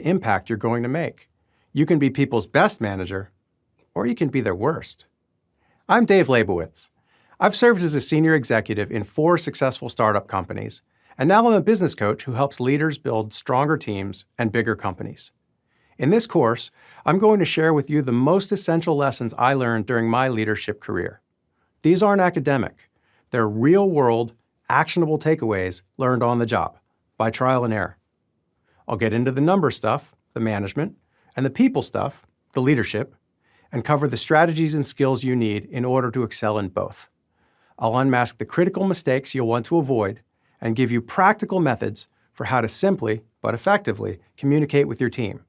impact you're going to make. You can be people's best manager, or you can be their worst. I'm Dave Leibowitz. I've served as a senior executive in 4 successful startup companies, and now I'm a business coach who helps leaders build stronger teams and bigger companies. In this course, I'm going to share with you the most essential lessons I learned during my leadership career. These aren't academic. They're real-world, actionable takeaways learned on the job, by trial and error. I'll get into the number stuff, the management, and the people stuff, the leadership, and cover the strategies and skills you need in order to excel in both. I'll unmask the critical mistakes you'll want to avoid and give you practical methods for how to simply, but effectively, communicate with your team.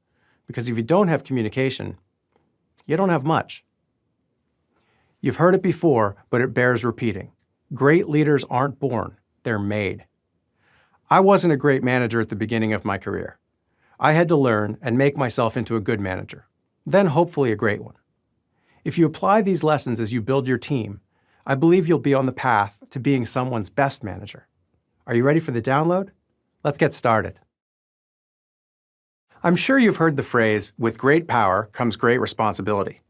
Because if you don't have communication, you don't have much. You've heard it before, but it bears repeating. Great leaders aren't born, they're made. I wasn't a great manager at the beginning of my career. I had to learn and make myself into a good manager, then hopefully a great one. If you apply these lessons as you build your team, I believe you'll be on the path to being someone's best manager. Are you ready for the download? Let's get started. I'm sure you've heard the phrase, with great power comes great responsibility.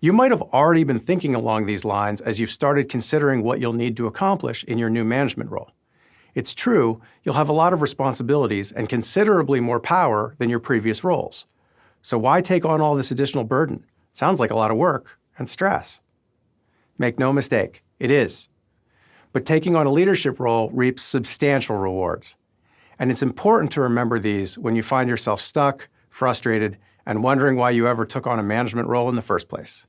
You might have already been thinking along these lines as you've started considering what you'll need to accomplish in your new management role. It's true, you'll have a lot of responsibilities and considerably more power than your previous roles. So why take on all this additional burden? It sounds like a lot of work and stress. Make no mistake, it is. But taking on a leadership role reaps substantial rewards. And it's important to remember these when you find yourself stuck, frustrated, and wondering why you ever took on a management role in the first place.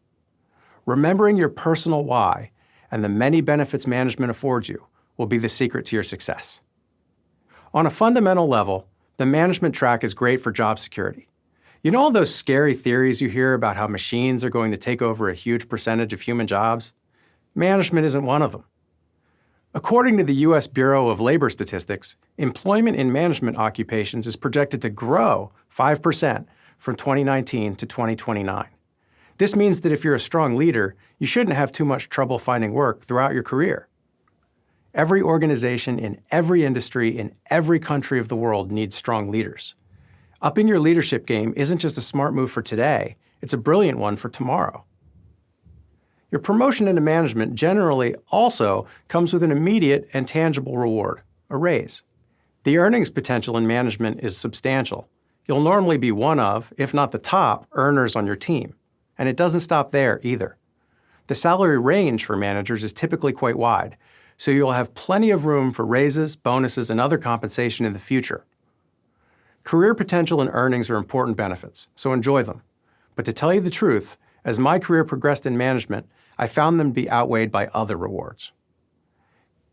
Remembering your personal why and the many benefits management affords you will be the secret to your success. On a fundamental level, the management track is great for job security. You know all those scary theories you hear about how machines are going to take over a huge percentage of human jobs? Management isn't one of them. According to the U.S. Bureau of Labor Statistics, employment in management occupations is projected to grow 5% from 2019 to 2029. This means that if you're a strong leader, you shouldn't have too much trouble finding work throughout your career. Every organization in every industry in every country of the world needs strong leaders. Upping your leadership game isn't just a smart move for today, it's a brilliant one for tomorrow. Your promotion into management generally also comes with an immediate and tangible reward, a raise. The earnings potential in management is substantial. You'll normally be one of, if not the top, earners on your team. And it doesn't stop there either. The salary range for managers is typically quite wide, so you'll have plenty of room for raises, bonuses, and other compensation in the future. Career potential and earnings are important benefits, so enjoy them. But to tell you the truth, as my career progressed in management, I found them to be outweighed by other rewards.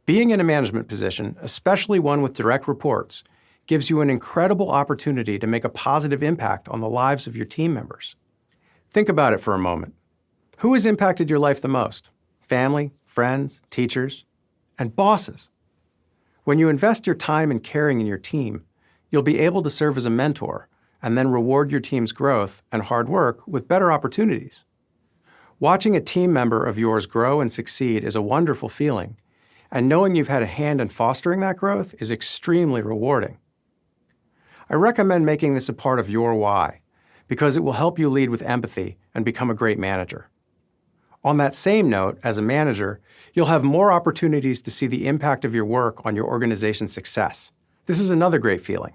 Being in a management position, especially one with direct reports, gives you an incredible opportunity to make a positive impact on the lives of your team members. Think about it for a moment. Who has impacted your life the most? Family, friends, teachers, and bosses. When you invest your time and caring in your team, you'll be able to serve as a mentor and then reward your team's growth and hard work with better opportunities. Watching a team member of yours grow and succeed is a wonderful feeling, and knowing you've had a hand in fostering that growth is extremely rewarding. I recommend making this a part of your why, because it will help you lead with empathy and become a great manager. On that same note, as a manager, you'll have more opportunities to see the impact of your work on your organization's success. This is another great feeling.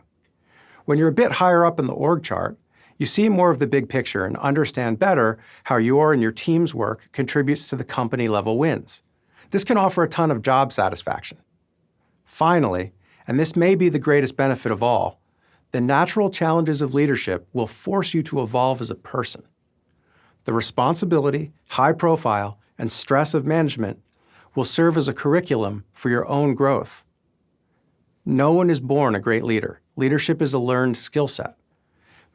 When you're a bit higher up in the org chart, you see more of the big picture and understand better how your and your team's work contributes to the company-level wins. This can offer a ton of job satisfaction. Finally, and this may be the greatest benefit of all, the natural challenges of leadership will force you to evolve as a person. The responsibility, high profile, and stress of management will serve as a curriculum for your own growth. No one is born a great leader. Leadership is a learned skill set.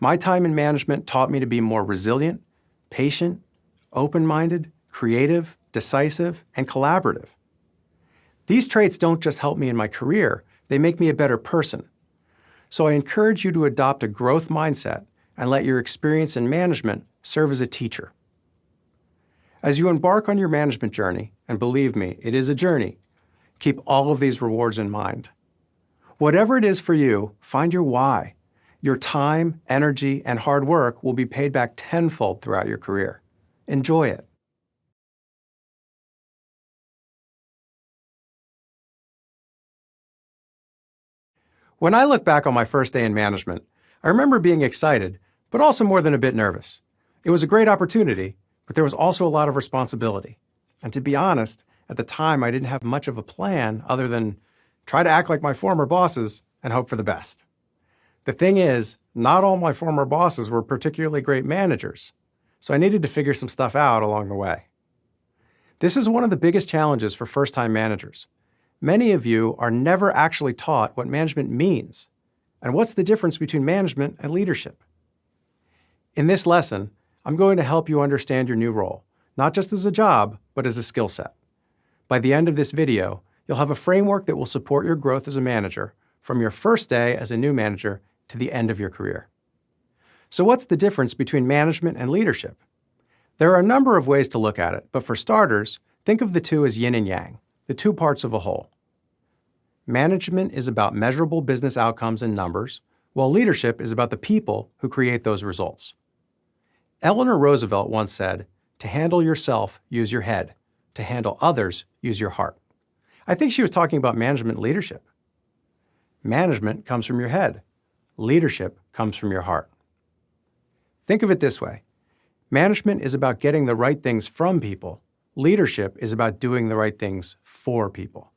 My time in management taught me to be more resilient, patient, open-minded, creative, decisive, and collaborative. These traits don't just help me in my career, they make me a better person. So I encourage you to adopt a growth mindset and let your experience in management serve as a teacher. As you embark on your management journey, and believe me, it is a journey, keep all of these rewards in mind. Whatever it is for you, find your why. Your time, energy, and hard work will be paid back tenfold throughout your career. Enjoy it. When I look back on my first day in management, I remember being excited, but also more than a bit nervous. It was a great opportunity, but there was also a lot of responsibility. And to be honest, at the time I didn't have much of a plan other than try to act like my former bosses and hope for the best. The thing is, not all my former bosses were particularly great managers, so I needed to figure some stuff out along the way. This is one of the biggest challenges for first-time managers. Many of you are never actually taught what management means and what's the difference between management and leadership. In this lesson, I'm going to help you understand your new role, not just as a job, but as a skill set. By the end of this video, you'll have a framework that will support your growth as a manager from your first day as a new manager to the end of your career. So what's the difference between management and leadership? There are a number of ways to look at it, but for starters, think of the two as yin and yang, the two parts of a whole. Management is about measurable business outcomes and numbers, while leadership is about the people who create those results. Eleanor Roosevelt once said, "To handle yourself, use your head. To handle others, use your heart." I think she was talking about management leadership. Management comes from your head. Leadership comes from your heart. Think of it this way. Management is about getting the right things from people. Leadership is about doing the right things for people.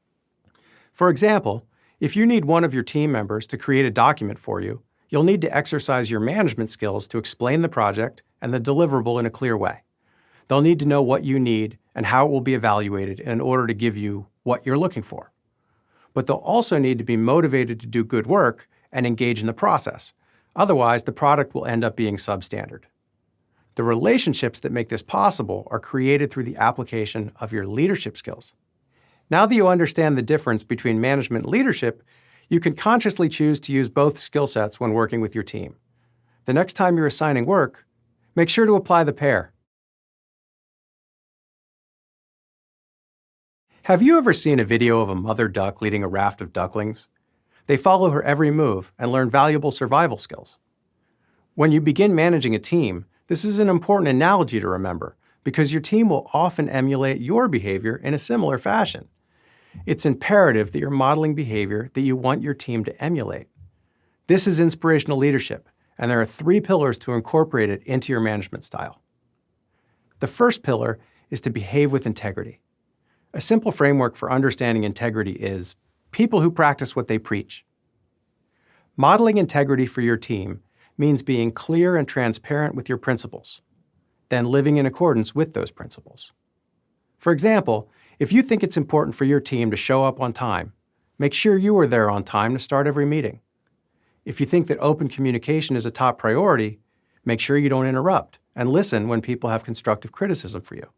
For example, if you need one of your team members to create a document for you, you'll need to exercise your management skills to explain the project and the deliverable in a clear way. They'll need to know what you need and how it will be evaluated in order to give you what you're looking for. But they'll also need to be motivated to do good work and engage in the process. Otherwise, the product will end up being substandard. The relationships that make this possible are created through the application of your leadership skills. Now that you understand the difference between management and leadership, you can consciously choose to use both skill sets when working with your team. The next time you're assigning work, make sure to apply the pair. Have you ever seen a video of a mother duck leading a raft of ducklings? They follow her every move and learn valuable survival skills. When you begin managing a team, this is an important analogy to remember because your team will often emulate your behavior in a similar fashion. It's imperative that you're modeling behavior that you want your team to emulate. This is inspirational leadership, and there are 3 pillars to incorporate it into your management style. The first pillar is to behave with integrity. A simple framework for understanding integrity is people who practice what they preach. Modeling integrity for your team means being clear and transparent with your principles, then living in accordance with those principles. For example, if you think it's important for your team to show up on time, make sure you are there on time to start every meeting. If you think that open communication is a top priority, make sure you don't interrupt and listen when people have constructive criticism for you.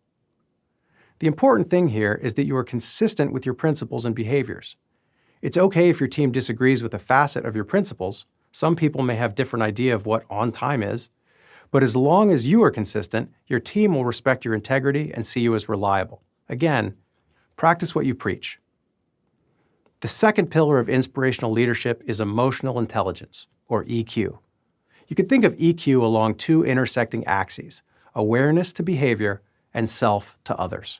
The important thing here is that you are consistent with your principles and behaviors. It's okay if your team disagrees with a facet of your principles. Some people may have different idea of what on time is, but as long as you are consistent, your team will respect your integrity and see you as reliable. Again, practice what you preach. The second pillar of inspirational leadership is emotional intelligence, or EQ. You can think of EQ along 2 intersecting axes, awareness to behavior and self to others.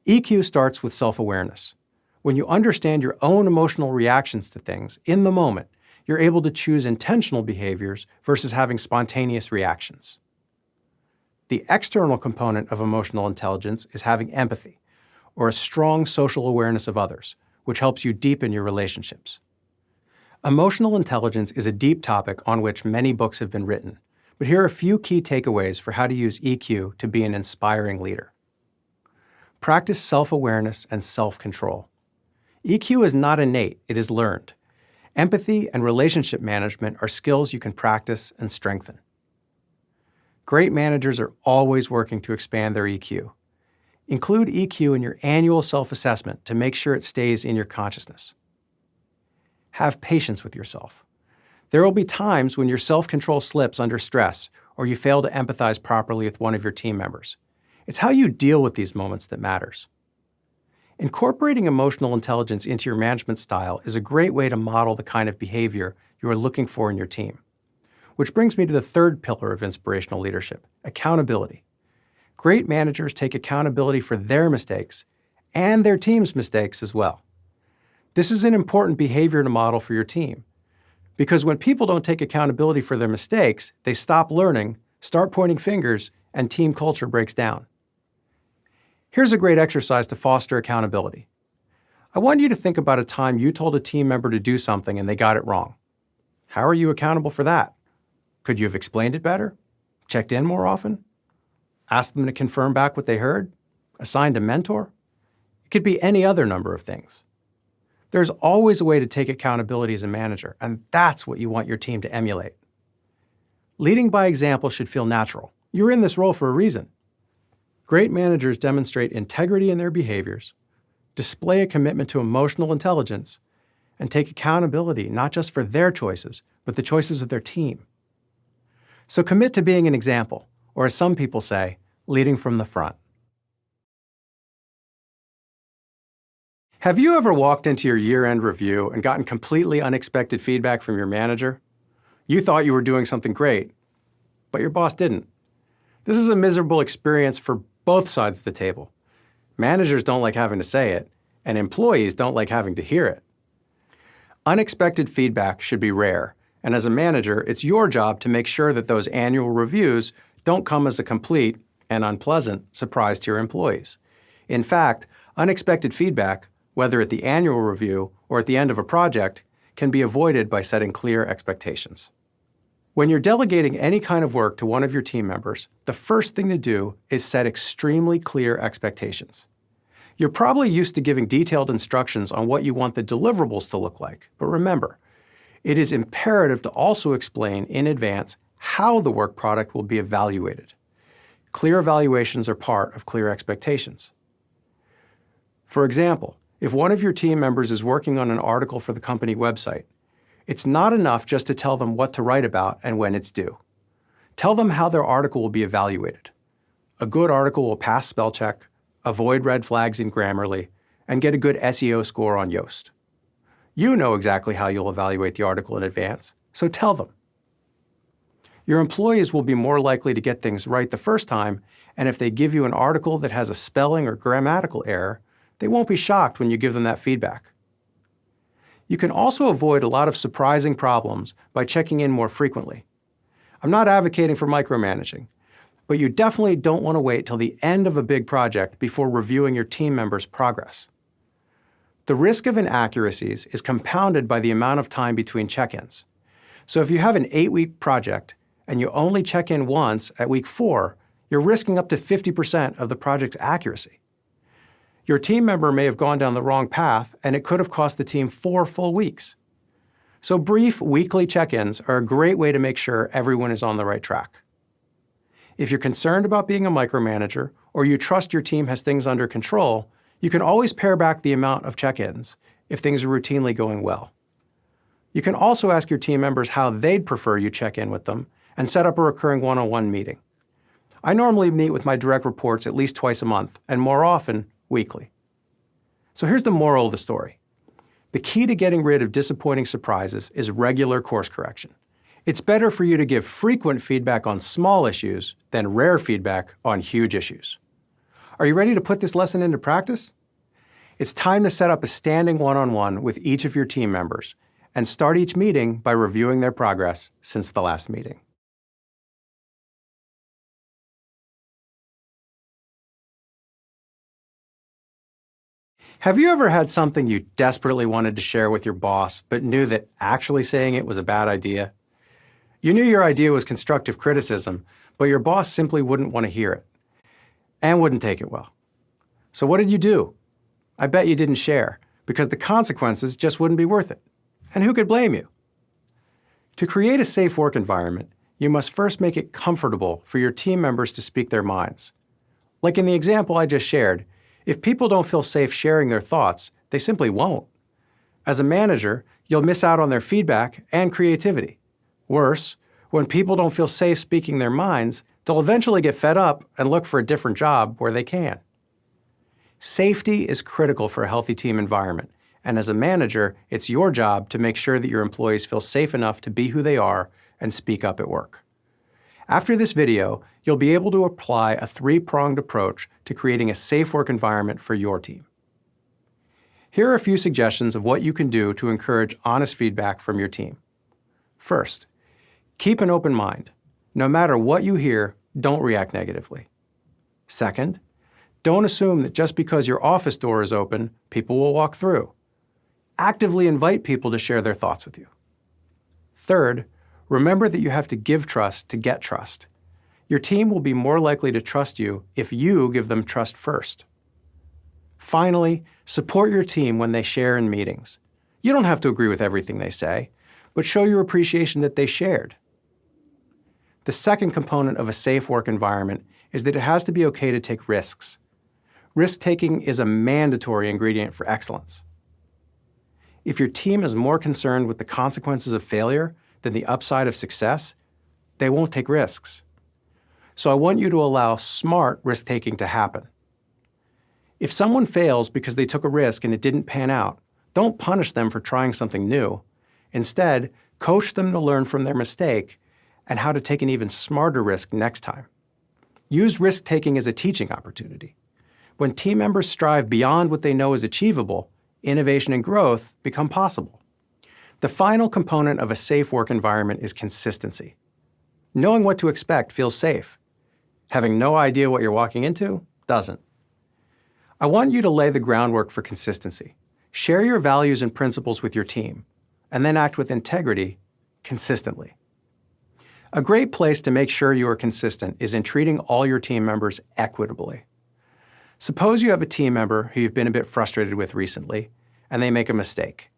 EQ starts with self-awareness. When you understand your own emotional reactions to things in the moment, you're able to choose intentional behaviors versus having spontaneous reactions. The external component of emotional intelligence is having empathy, or a strong social awareness of others, which helps you deepen your relationships. Emotional intelligence is a deep topic on which many books have been written, but here are a few key takeaways for how to use EQ to be an inspiring leader. Practice self-awareness and self-control. EQ is not innate, it is learned. Empathy and relationship management are skills you can practice and strengthen. Great managers are always working to expand their EQ. Include EQ in your annual self-assessment to make sure it stays in your consciousness. Have patience with yourself. There will be times when your self-control slips under stress or you fail to empathize properly with one of your team members. It's how you deal with these moments that matters. Incorporating emotional intelligence into your management style is a great way to model the kind of behavior you are looking for in your team. Which brings me to the third pillar of inspirational leadership, accountability. Great managers take accountability for their mistakes and their team's mistakes as well. This is an important behavior to model for your team, because when people don't take accountability for their mistakes, they stop learning, start pointing fingers, and team culture breaks down. Here's a great exercise to foster accountability. I want you to think about a time you told a team member to do something and they got it wrong. How are you accountable for that? Could you have explained it better? Checked in more often? Asked them to confirm back what they heard? Assigned a mentor? It could be any other number of things. There's always a way to take accountability as a manager, and that's what you want your team to emulate. Leading by example should feel natural. You're in this role for a reason. Great managers demonstrate integrity in their behaviors, display a commitment to emotional intelligence, and take accountability not just for their choices, but the choices of their team. So commit to being an example, or as some people say, leading from the front. Have you ever walked into your year-end review and gotten completely unexpected feedback from your manager? You thought you were doing something great, but your boss didn't. This is a miserable experience for both sides of the table. Managers don't like having to say it, and employees don't like having to hear it. Unexpected feedback should be rare, and as a manager, it's your job to make sure that those annual reviews don't come as a complete and unpleasant surprise to your employees. In fact, unexpected feedback, whether at the annual review or at the end of a project, can be avoided by setting clear expectations. When you're delegating any kind of work to one of your team members, the first thing to do is set extremely clear expectations. You're probably used to giving detailed instructions on what you want the deliverables to look like, but remember, it is imperative to also explain in advance how the work product will be evaluated. Clear evaluations are part of clear expectations. For example, if one of your team members is working on an article for the company website, it's not enough just to tell them what to write about and when it's due. Tell them how their article will be evaluated. A good article will pass spell check, avoid red flags in Grammarly, and get a good SEO score on Yoast. You know exactly how you'll evaluate the article in advance, so tell them. Your employees will be more likely to get things right the first time, and if they give you an article that has a spelling or grammatical error, they won't be shocked when you give them that feedback. You can also avoid a lot of surprising problems by checking in more frequently. I'm not advocating for micromanaging, but you definitely don't want to wait till the end of a big project before reviewing your team members' progress. The risk of inaccuracies is compounded by the amount of time between check-ins. So if you have an 8-week project and you only check in once at week 4, you're risking up to 50% of the project's accuracy. Your team member may have gone down the wrong path, and it could have cost the team 4 full weeks. So brief weekly check-ins are a great way to make sure everyone is on the right track. If you're concerned about being a micromanager, or you trust your team has things under control, you can always pare back the amount of check-ins if things are routinely going well. You can also ask your team members how they'd prefer you check in with them and set up a recurring one-on-one meeting. I normally meet with my direct reports at least twice a month, and more often, weekly. So here's the moral of the story. The key to getting rid of disappointing surprises is regular course correction. It's better for you to give frequent feedback on small issues than rare feedback on huge issues. Are you ready to put this lesson into practice? It's time to set up a standing one-on-one with each of your team members and start each meeting by reviewing their progress since the last meeting. Have you ever had something you desperately wanted to share with your boss, but knew that actually saying it was a bad idea? You knew your idea was constructive criticism, but your boss simply wouldn't want to hear it and wouldn't take it well. So what did you do? I bet you didn't share, because the consequences just wouldn't be worth it. And who could blame you? To create a safe work environment, you must first make it comfortable for your team members to speak their minds. Like in the example I just shared, if people don't feel safe sharing their thoughts, they simply won't. As a manager, you'll miss out on their feedback and creativity. Worse, when people don't feel safe speaking their minds, they'll eventually get fed up and look for a different job where they can. Safety is critical for a healthy team environment, And as a manager, it's your job to make sure that your employees feel safe enough to be who they are and speak up at work. After this video, you'll be able to apply a three-pronged approach to creating a safe work environment for your team. Here are a few suggestions of what you can do to encourage honest feedback from your team. First, keep an open mind. No matter what you hear, don't react negatively. Second, don't assume that just because your office door is open, people will walk through. Actively invite people to share their thoughts with you. Third, remember that you have to give trust to get trust. Your team will be more likely to trust you if you give them trust first. Finally, support your team when they share in meetings. You don't have to agree with everything they say, but show your appreciation that they shared. The second component of a safe work environment is that it has to be okay to take risks. Risk-taking is a mandatory ingredient for excellence. If your team is more concerned with the consequences of failure than the upside of success, they won't take risks. So I want you to allow smart risk-taking to happen. If someone fails because they took a risk and it didn't pan out, don't punish them for trying something new. Instead, coach them to learn from their mistake and how to take an even smarter risk next time. Use risk-taking as a teaching opportunity. When team members strive beyond what they know is achievable, innovation and growth become possible. The final component of a safe work environment is consistency. Knowing what to expect feels safe. Having no idea what you're walking into doesn't. I want you to lay the groundwork for consistency. Share your values and principles with your team, and then act with integrity consistently. A great place to make sure you are consistent is in treating all your team members equitably. Suppose you have a team member who you've been a bit frustrated with recently, and they make a mistake.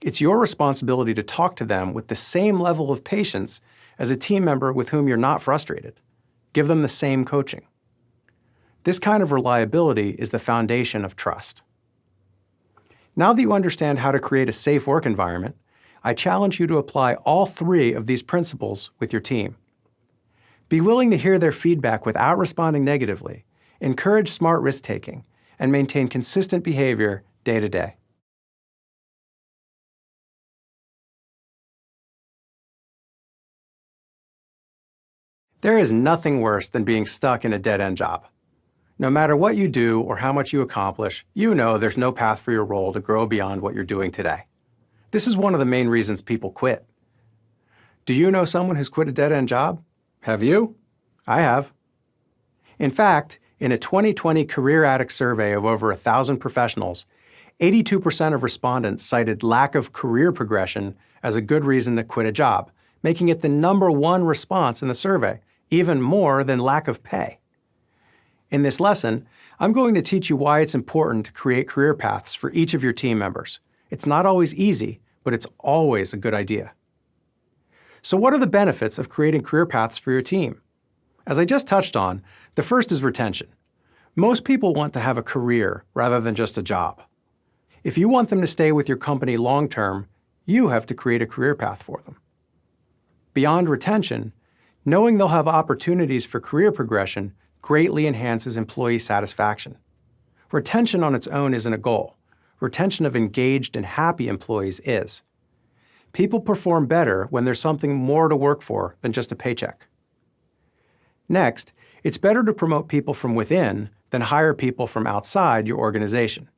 It's your responsibility to talk to them with the same level of patience as a team member with whom you're not frustrated. Give them the same coaching. This kind of reliability is the foundation of trust. Now that you understand how to create a safe work environment, I challenge you to apply all three of these principles with your team. Be willing to hear their feedback without responding negatively, encourage smart risk-taking, and maintain consistent behavior day to day. There is nothing worse than being stuck in a dead-end job. No matter what you do or how much you accomplish, you know there's no path for your role to grow beyond what you're doing today. This is one of the main reasons people quit. Do you know someone who's quit a dead-end job? Have you? I have. In fact, in a 2020 Career Addict survey of over 1,000 professionals, 82% of respondents cited lack of career progression as a good reason to quit a job, making it the #1 response in the survey, even more than lack of pay. In this lesson, I'm going to teach you why it's important to create career paths for each of your team members. It's not always easy, but it's always a good idea. So what are the benefits of creating career paths for your team? As I just touched on, the first is retention. Most people want to have a career rather than just a job. If you want them to stay with your company long-term, you have to create a career path for them. Beyond retention, knowing they'll have opportunities for career progression greatly enhances employee satisfaction. Retention on its own isn't a goal. Retention of engaged and happy employees is. People perform better when there's something more to work for than just a paycheck. Next, it's better to promote people from within than hire people from outside your organization.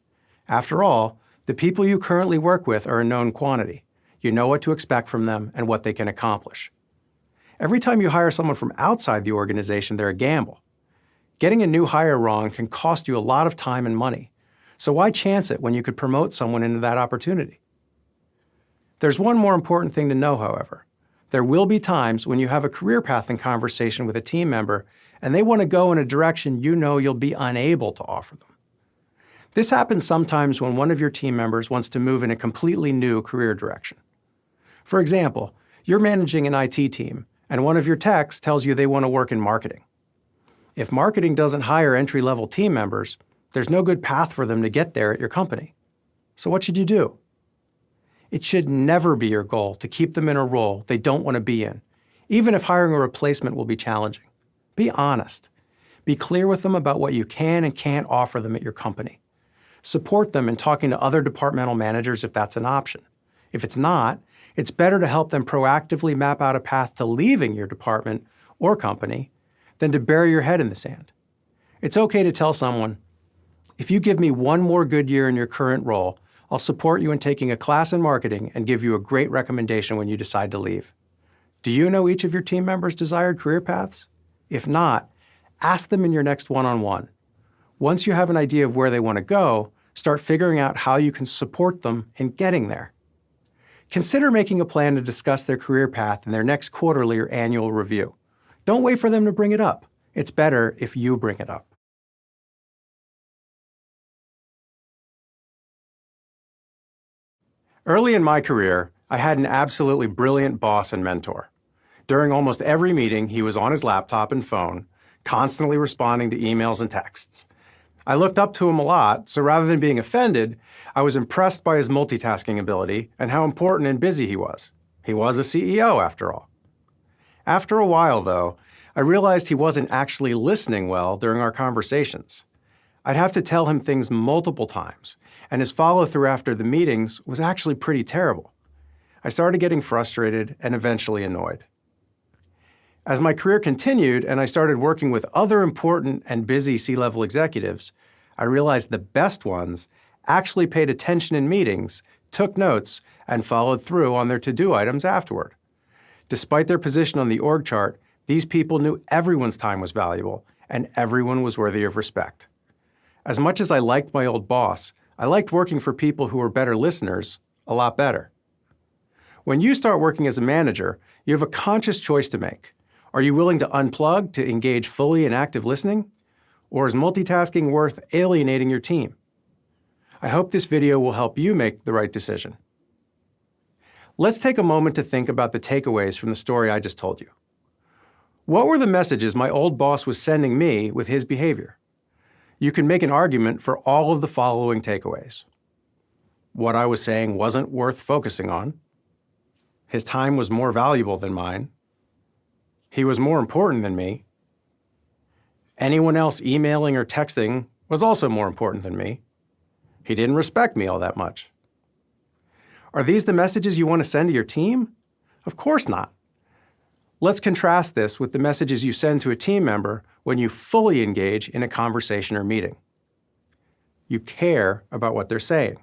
After all, the people you currently work with are a known quantity. You know what to expect from them and what they can accomplish. Every time you hire someone from outside the organization, they're a gamble. Getting a new hire wrong can cost you a lot of time and money. So why chance it when you could promote someone into that opportunity? There's one more important thing to know, however. There will be times when you have a career path in conversation with a team member and they want to go in a direction you know you'll be unable to offer them. This happens sometimes when one of your team members wants to move in a completely new career direction. For example, you're managing an IT team and one of your techs tells you they want to work in marketing. If marketing doesn't hire entry-level team members, there's no good path for them to get there at your company. So what should you do? It should never be your goal to keep them in a role they don't want to be in, even if hiring a replacement will be challenging. Be honest. Be clear with them about what you can and can't offer them at your company. Support them in talking to other departmental managers if that's an option. If it's not, it's better to help them proactively map out a path to leaving your department or company than to bury your head in the sand. It's okay to tell someone, if you give me one more good year in your current role, I'll support you in taking a class in marketing and give you a great recommendation when you decide to leave. Do you know each of your team members' desired career paths? If not, ask them in your next one-on-one. Once you have an idea of where they want to go, start figuring out how you can support them in getting there. Consider making a plan to discuss their career path in their next quarterly or annual review. Don't wait for them to bring it up. It's better if you bring it up. Early in my career, I had an absolutely brilliant boss and mentor. During almost every meeting, he was on his laptop and phone, constantly responding to emails and texts. I looked up to him a lot, so rather than being offended, I was impressed by his multitasking ability and how important and busy he was. He was a CEO, after all. After a while, though, I realized he wasn't actually listening well during our conversations. I'd have to tell him things multiple times, and his follow-through after the meetings was actually pretty terrible. I started getting frustrated and eventually annoyed. As my career continued and I started working with other important and busy C-level executives, I realized the best ones actually paid attention in meetings, took notes, and followed through on their to-do items afterward. Despite their position on the org chart, these people knew everyone's time was valuable and everyone was worthy of respect. As much as I liked my old boss, I liked working for people who were better listeners a lot better. When you start working as a manager, you have a conscious choice to make. Are you willing to unplug to engage fully in active listening? Or is multitasking worth alienating your team? I hope this video will help you make the right decision. Let's take a moment to think about the takeaways from the story I just told you. What were the messages my old boss was sending me with his behavior? You can make an argument for all of the following takeaways. What I was saying wasn't worth focusing on. His time was more valuable than mine. He was more important than me. Anyone else emailing or texting was also more important than me. He didn't respect me all that much. Are these the messages you want to send to your team? Of course not. Let's contrast this with the messages you send to a team member when you fully engage in a conversation or meeting. You care about what they're saying.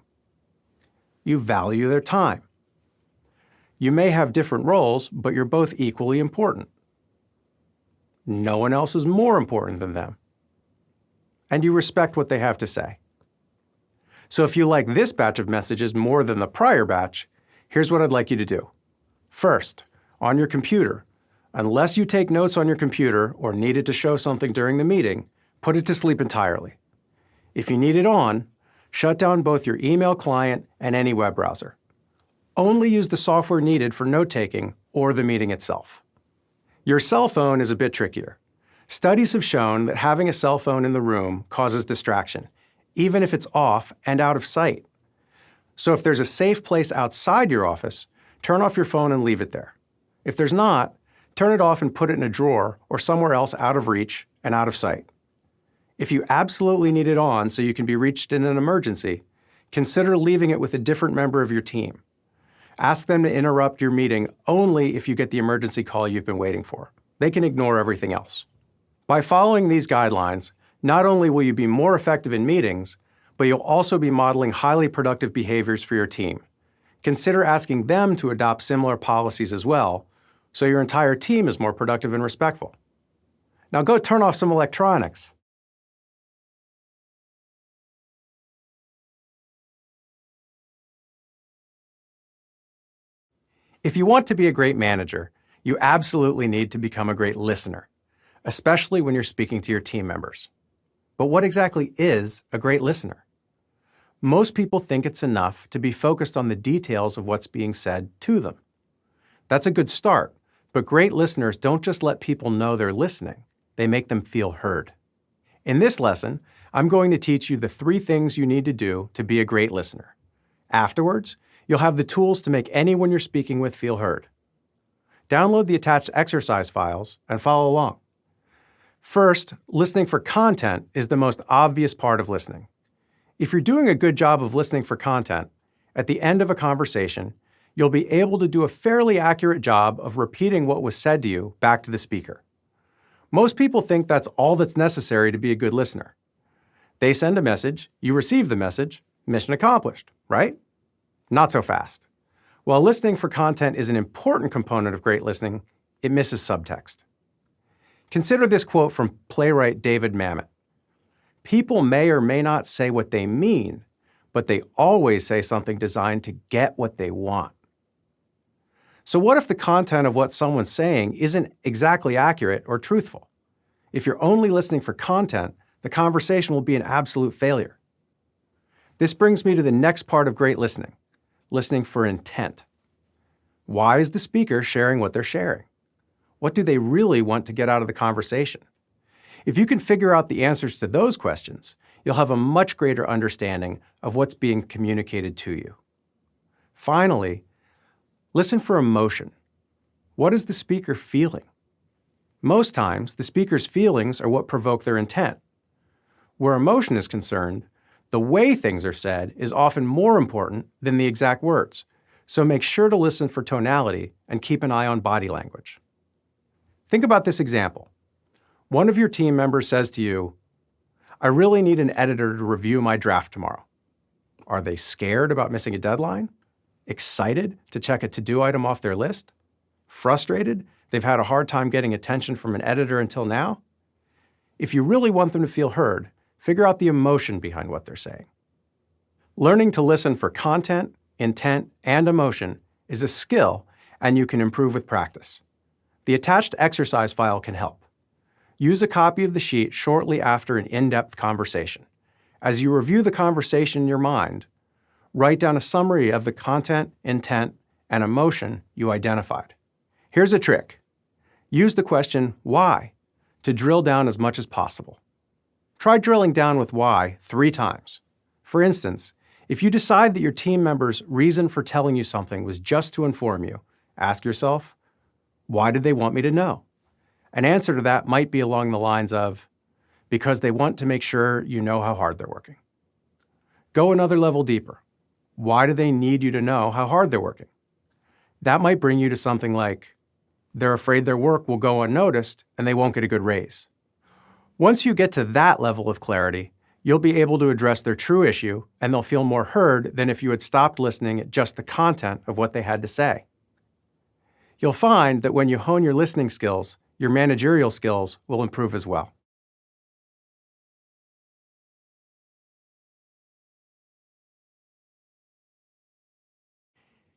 You value their time. You may have different roles, but you're both equally important. No one else is more important than them. And you respect what they have to say. So if you like this batch of messages more than the prior batch, here's what I'd like you to do. First, on your computer, unless you take notes on your computer or need it to show something during the meeting, put it to sleep entirely. If you need it on, shut down both your email client and any web browser. Only use the software needed for note-taking or the meeting itself. Your cell phone is a bit trickier. Studies have shown that having a cell phone in the room causes distraction, even if it's off and out of sight. So if there's a safe place outside your office, turn off your phone and leave it there. If there's not, turn it off and put it in a drawer or somewhere else out of reach and out of sight. If you absolutely need it on so you can be reached in an emergency, consider leaving it with a different member of your team. Ask them to interrupt your meeting only if you get the emergency call you've been waiting for. They can ignore everything else. By following these guidelines, not only will you be more effective in meetings, but you'll also be modeling highly productive behaviors for your team. Consider asking them to adopt similar policies as well, so your entire team is more productive and respectful. Now go turn off some electronics. If you want to be a great manager, you absolutely need to become a great listener, especially when you're speaking to your team members. But what exactly is a great listener? Most people think it's enough to be focused on the details of what's being said to them. That's a good start, but great listeners don't just let people know they're listening, they make them feel heard. In this lesson, I'm going to teach you the 3 things you need to do to be a great listener. Afterwards, you'll have the tools to make anyone you're speaking with feel heard. Download the attached exercise files and follow along. First, listening for content is the most obvious part of listening. If you're doing a good job of listening for content, at the end of a conversation, you'll be able to do a fairly accurate job of repeating what was said to you back to the speaker. Most people think that's all that's necessary to be a good listener. They send a message, you receive the message, mission accomplished, right? Not so fast. While listening for content is an important component of great listening, it misses subtext. Consider this quote from playwright David Mamet. People may or may not say what they mean, but they always say something designed to get what they want. So what if the content of what someone's saying isn't exactly accurate or truthful? If you're only listening for content, the conversation will be an absolute failure. This brings me to the next part of great listening, listening for intent. Why is the speaker sharing what they're sharing? What do they really want to get out of the conversation? If you can figure out the answers to those questions, you'll have a much greater understanding of what's being communicated to you. Finally, listen for emotion. What is the speaker feeling? Most times, the speaker's feelings are what provoke their intent. Where emotion is concerned, the way things are said is often more important than the exact words, so make sure to listen for tonality and keep an eye on body language. Think about this example. One of your team members says to you, "I really need an editor to review my draft tomorrow." Are they scared about missing a deadline? Excited to check a to-do item off their list? Frustrated they've had a hard time getting attention from an editor until now? If you really want them to feel heard, figure out the emotion behind what they're saying. Learning to listen for content, intent, and emotion is a skill, and you can improve with practice. The attached exercise file can help. Use a copy of the sheet shortly after an in-depth conversation. As you review the conversation in your mind, write down a summary of the content, intent, and emotion you identified. Here's a trick. Use the question, "Why?" to drill down as much as possible. Try drilling down with why 3 times. For instance, if you decide that your team member's reason for telling you something was just to inform you, ask yourself, why did they want me to know? An answer to that might be along the lines of, because they want to make sure you know how hard they're working. Go another level deeper. Why do they need you to know how hard they're working? That might bring you to something like, they're afraid their work will go unnoticed and they won't get a good raise. Once you get to that level of clarity, you'll be able to address their true issue and they'll feel more heard than if you had stopped listening at just the content of what they had to say. You'll find that when you hone your listening skills, your managerial skills will improve as well.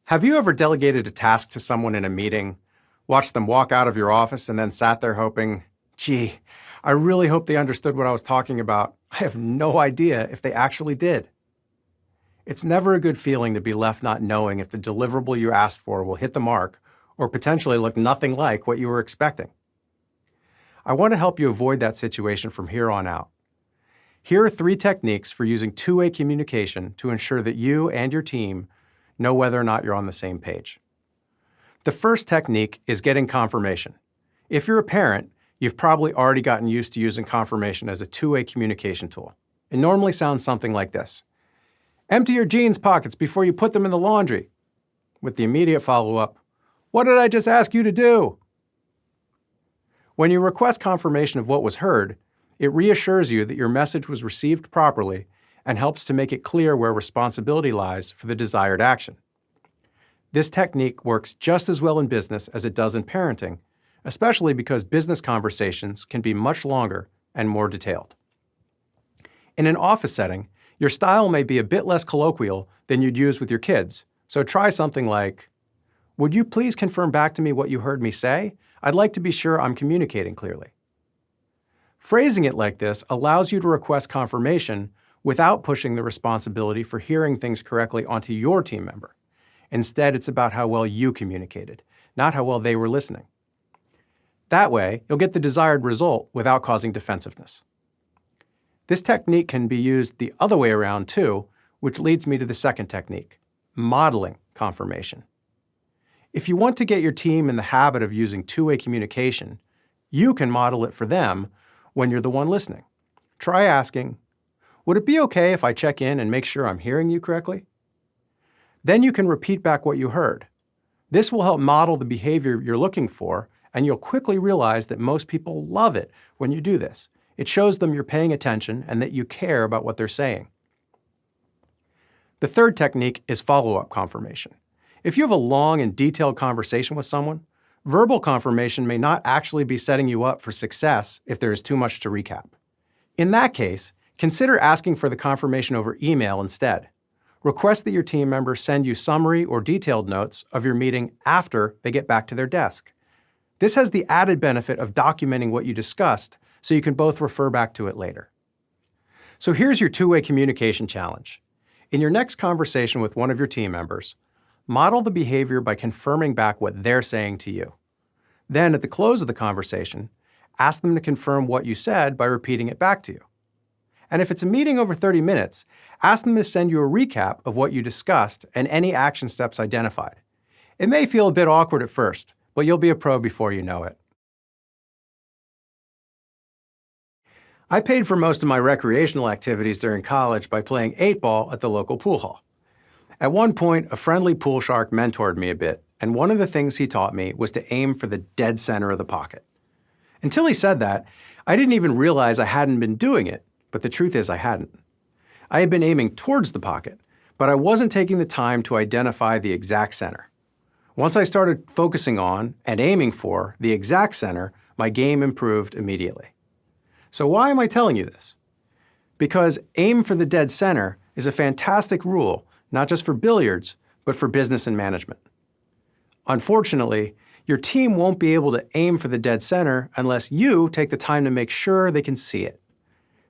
Have you ever delegated a task to someone in a meeting, watched them walk out of your office, and then sat there hoping, gee, I really hope they understood what I was talking about. I have no idea if they actually did. It's never a good feeling to be left not knowing if the deliverable you asked for will hit the mark or potentially look nothing like what you were expecting. I want to help you avoid that situation from here on out. Here are 3 techniques for using two-way communication to ensure that you and your team know whether or not you're on the same page. The first technique is getting confirmation. If you're a parent, you've probably already gotten used to using confirmation as a two-way communication tool. It normally sounds something like this. Empty your jeans pockets before you put them in the laundry. With the immediate follow-up, what did I just ask you to do? When you request confirmation of what was heard, it reassures you that your message was received properly and helps to make it clear where responsibility lies for the desired action. This technique works just as well in business as it does in parenting, especially because business conversations can be much longer and more detailed. In an office setting, your style may be a bit less colloquial than you'd use with your kids, so try something like, would you please confirm back to me what you heard me say? I'd like to be sure I'm communicating clearly. Phrasing it like this allows you to request confirmation without pushing the responsibility for hearing things correctly onto your team member. Instead, it's about how well you communicated, not how well they were listening. That way, you'll get the desired result without causing defensiveness. This technique can be used the other way around too, which leads me to the second technique, modeling confirmation. If you want to get your team in the habit of using two-way communication, you can model it for them when you're the one listening. Try asking, Would it be okay if I check in and make sure I'm hearing you correctly? Then you can repeat back what you heard. This will help model the behavior you're looking for, and you'll quickly realize that most people love it when you do this. It shows them you're paying attention and that you care about what they're saying. The third technique is follow-up confirmation. If you have a long and detailed conversation with someone, verbal confirmation may not actually be setting you up for success if there is too much to recap. In that case, consider asking for the confirmation over email instead. Request that your team members send you summary or detailed notes of your meeting after they get back to their desk. This has the added benefit of documenting what you discussed so you can both refer back to it later. So here's your two-way communication challenge. In your next conversation with one of your team members, model the behavior by confirming back what they're saying to you. Then, at the close of the conversation, ask them to confirm what you said by repeating it back to you. And if it's a meeting over 30 minutes, ask them to send you a recap of what you discussed and any action steps identified. It may feel a bit awkward at first, but you'll be a pro before you know it. I paid for most of my recreational activities during college by playing 8-ball at the local pool hall. At one point, a friendly pool shark mentored me a bit, and one of the things he taught me was to aim for the dead center of the pocket. Until he said that, I didn't even realize I hadn't been doing it, but the truth is I hadn't. I had been aiming towards the pocket, but I wasn't taking the time to identify the exact center. Once I started focusing on and aiming for the exact center, my game improved immediately. So why am I telling you this? Because aim for the dead center is a fantastic rule, not just for billiards, but for business and management. Unfortunately, your team won't be able to aim for the dead center unless you take the time to make sure they can see it.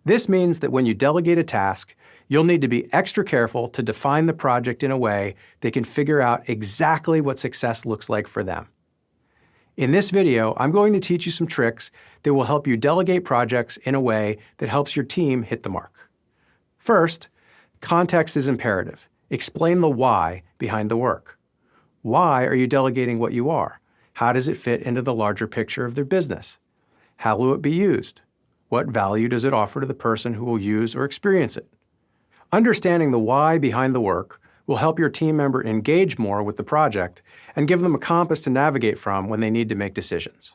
This means that when you delegate a task, you'll need to be extra careful to define the project in a way they can figure out exactly what success looks like for them. In this video, I'm going to teach you some tricks that will help you delegate projects in a way that helps your team hit the mark. First, context is imperative. Explain the why behind the work. Why are you delegating what you are? How does it fit into the larger picture of their business? How will it be used? What value does it offer to the person who will use or experience it? Understanding the why behind the work will help your team member engage more with the project and give them a compass to navigate from when they need to make decisions.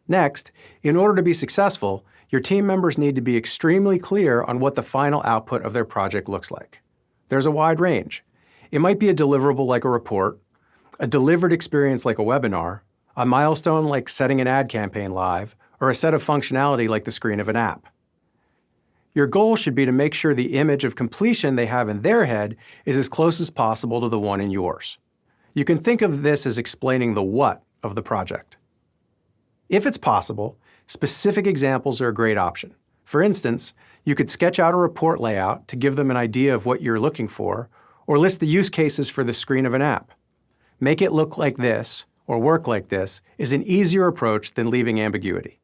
Next, in order to be successful, your team members need to be extremely clear on what the final output of their project looks like. There's a wide range. It might be a deliverable like a report, a delivered experience like a webinar, a milestone like setting an ad campaign live, or a set of functionality like the screen of an app. Your goal should be to make sure the image of completion they have in their head is as close as possible to the one in yours. You can think of this as explaining the what of the project. If it's possible, specific examples are a great option. For instance, you could sketch out a report layout to give them an idea of what you're looking for, or list the use cases for the screen of an app. Make it look like this, or work like this, is an easier approach than leaving ambiguity.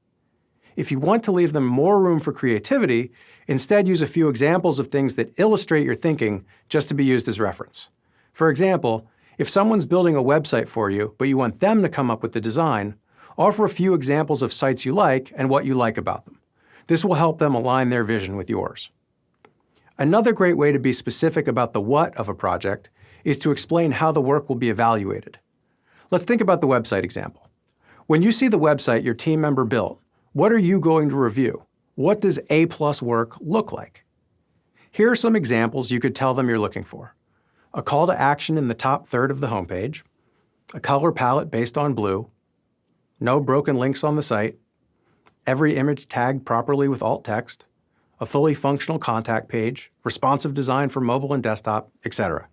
If you want to leave them more room for creativity, instead use a few examples of things that illustrate your thinking just to be used as reference. For example, if someone's building a website for you, but you want them to come up with the design, offer a few examples of sites you like and what you like about them. This will help them align their vision with yours. Another great way to be specific about the what of a project is to explain how the work will be evaluated. Let's think about the website example. When you see the website your team member built, what are you going to review? What does A+ work look like? Here are some examples you could tell them you're looking for. A call to action in the top third of the homepage, a color palette based on blue, no broken links on the site, every image tagged properly with alt text, a fully functional contact page, responsive design for mobile and desktop, etc.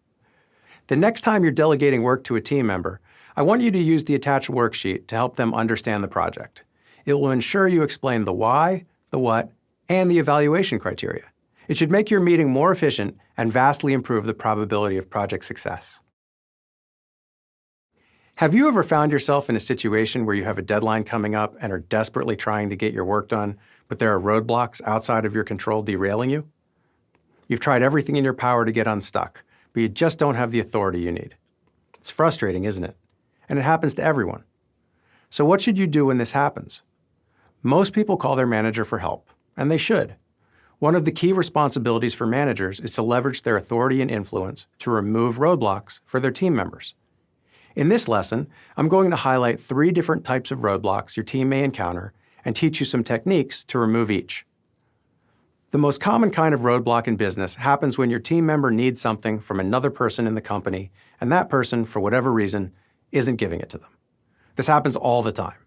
The next time you're delegating work to a team member, I want you to use the attached worksheet to help them understand the project. It will ensure you explain the why, the what, and the evaluation criteria. It should make your meeting more efficient and vastly improve the probability of project success. Have you ever found yourself in a situation where you have a deadline coming up and are desperately trying to get your work done, but there are roadblocks outside of your control derailing you? You've tried everything in your power to get unstuck, but you just don't have the authority you need. It's frustrating, isn't it? And it happens to everyone. So what should you do when this happens? Most people call their manager for help, and they should. One of the key responsibilities for managers is to leverage their authority and influence to remove roadblocks for their team members. In this lesson, I'm going to highlight 3 different types of roadblocks your team may encounter and teach you some techniques to remove each. The most common kind of roadblock in business happens when your team member needs something from another person in the company, and that person, for whatever reason, isn't giving it to them. This happens all the time.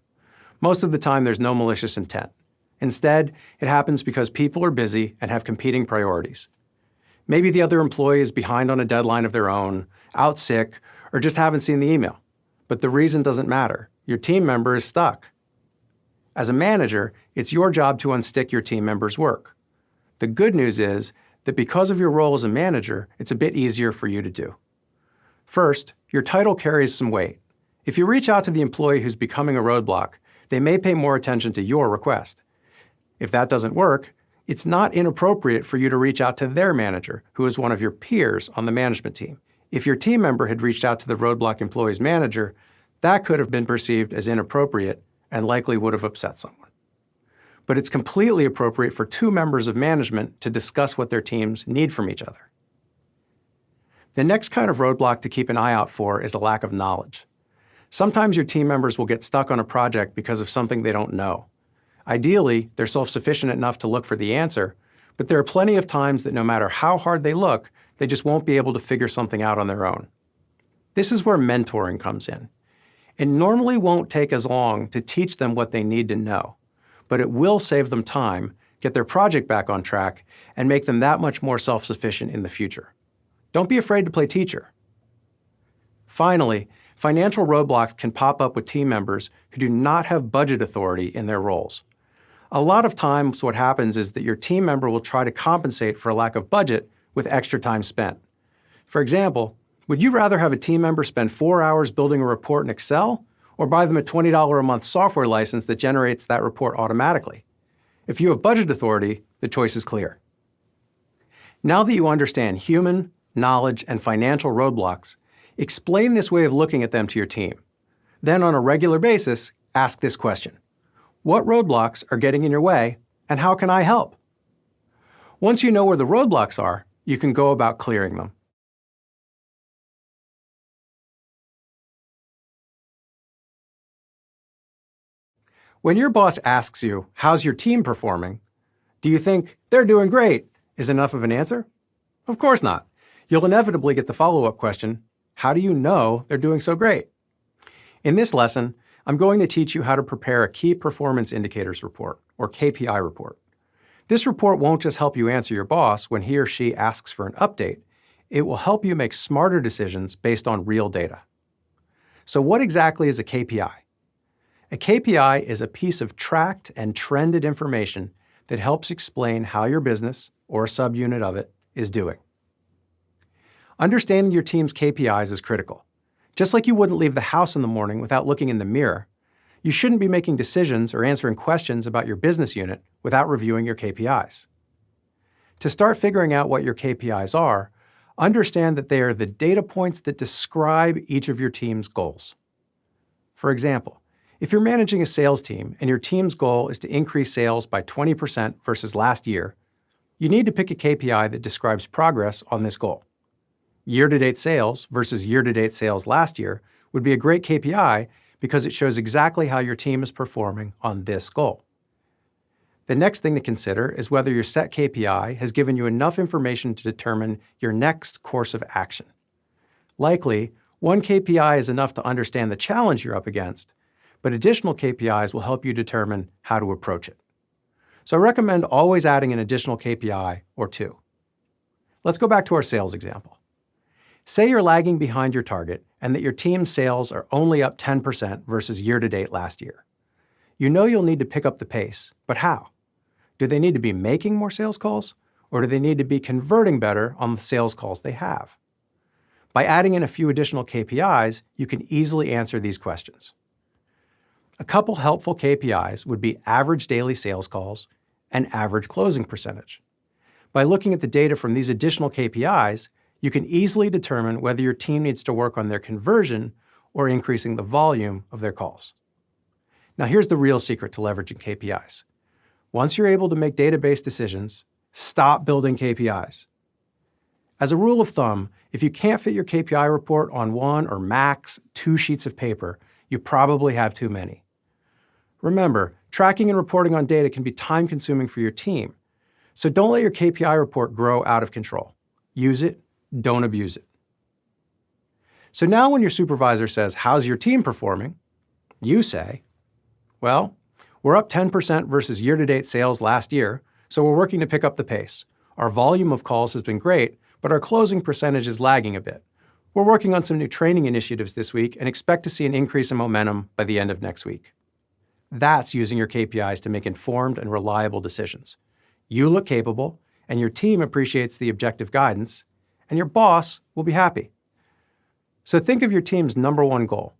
Most of the time, there's no malicious intent. Instead, it happens because people are busy and have competing priorities. Maybe the other employee is behind on a deadline of their own, out sick, or just haven't seen the email. But the reason doesn't matter. Your team member is stuck. As a manager, it's your job to unstick your team member's work. The good news is that because of your role as a manager, it's a bit easier for you to do. First, your title carries some weight. If you reach out to the employee who's becoming a roadblock, they may pay more attention to your request. If that doesn't work, it's not inappropriate for you to reach out to their manager, who is one of your peers on the management team. If your team member had reached out to the roadblock employee's manager, that could have been perceived as inappropriate and likely would have upset someone. But it's completely appropriate for 2 members of management to discuss what their teams need from each other. The next kind of roadblock to keep an eye out for is a lack of knowledge. Sometimes your team members will get stuck on a project because of something they don't know. Ideally, they're self-sufficient enough to look for the answer, but there are plenty of times that no matter how hard they look, they just won't be able to figure something out on their own. This is where mentoring comes in. It normally won't take as long to teach them what they need to know, but it will save them time, get their project back on track, and make them that much more self-sufficient in the future. Don't be afraid to play teacher. Finally, financial roadblocks can pop up with team members who do not have budget authority in their roles. A lot of times what happens is that your team member will try to compensate for a lack of budget with extra time spent. For example, would you rather have a team member spend 4 hours building a report in Excel or buy them a $20 a month software license that generates that report automatically? If you have budget authority, the choice is clear. Now that you understand human, knowledge, and financial roadblocks, explain this way of looking at them to your team. Then on a regular basis, ask this question: what roadblocks are getting in your way, and how can I help? Once you know where the roadblocks are, you can go about clearing them. When your boss asks you, how's your team performing? Do you think, they're doing great, is enough of an answer? Of course not. You'll inevitably get the follow-up question, how do you know they're doing so great? In this lesson, I'm going to teach you how to prepare a Key Performance Indicators report, or KPI report. This report won't just help you answer your boss when he or she asks for an update. It will help you make smarter decisions based on real data. So what exactly is a KPI? A KPI is a piece of tracked and trended information that helps explain how your business, or a subunit of it, is doing. Understanding your team's KPIs is critical. Just like you wouldn't leave the house in the morning without looking in the mirror, you shouldn't be making decisions or answering questions about your business unit without reviewing your KPIs. To start figuring out what your KPIs are, understand that they are the data points that describe each of your team's goals. For example, if you're managing a sales team and your team's goal is to increase sales by 20% versus last year, you need to pick a KPI that describes progress on this goal. Year-to-date sales versus year-to-date sales last year would be a great KPI because it shows exactly how your team is performing on this goal. The next thing to consider is whether your set KPI has given you enough information to determine your next course of action. Likely, one KPI is enough to understand the challenge you're up against, but additional KPIs will help you determine how to approach it. So I recommend always adding an additional KPI or 2. Let's go back to our sales example. Say you're lagging behind your target and that your team's sales are only up 10% versus year-to-date last year. You know you'll need to pick up the pace, but how? Do they need to be making more sales calls, or do they need to be converting better on the sales calls they have? By adding in a few additional KPIs, you can easily answer these questions. A couple helpful KPIs would be average daily sales calls and average closing percentage. By looking at the data from these additional KPIs, you can easily determine whether your team needs to work on their conversion or increasing the volume of their calls. Now here's the real secret to leveraging KPIs. Once you're able to make database decisions Stop building KPIs. As a rule of thumb, if you can't fit your KPI report on 1 or max 2 sheets of paper, you probably have too many. Remember, tracking and reporting on data can be time-consuming for your team, so don't let your KPI report grow out of control. Use it, don't abuse it. So now when your supervisor says, "How's your team performing?" you say, "Well, we're up 10% versus year-to-date sales last year, so we're working to pick up the pace. Our volume of calls has been great, but our closing percentage is lagging a bit. We're working on some new training initiatives this week and expect to see an increase in momentum by the end of next week." That's using your KPIs to make informed and reliable decisions. You look capable, and your team appreciates the objective guidance, and your boss will be happy. So think of your team's number one goal.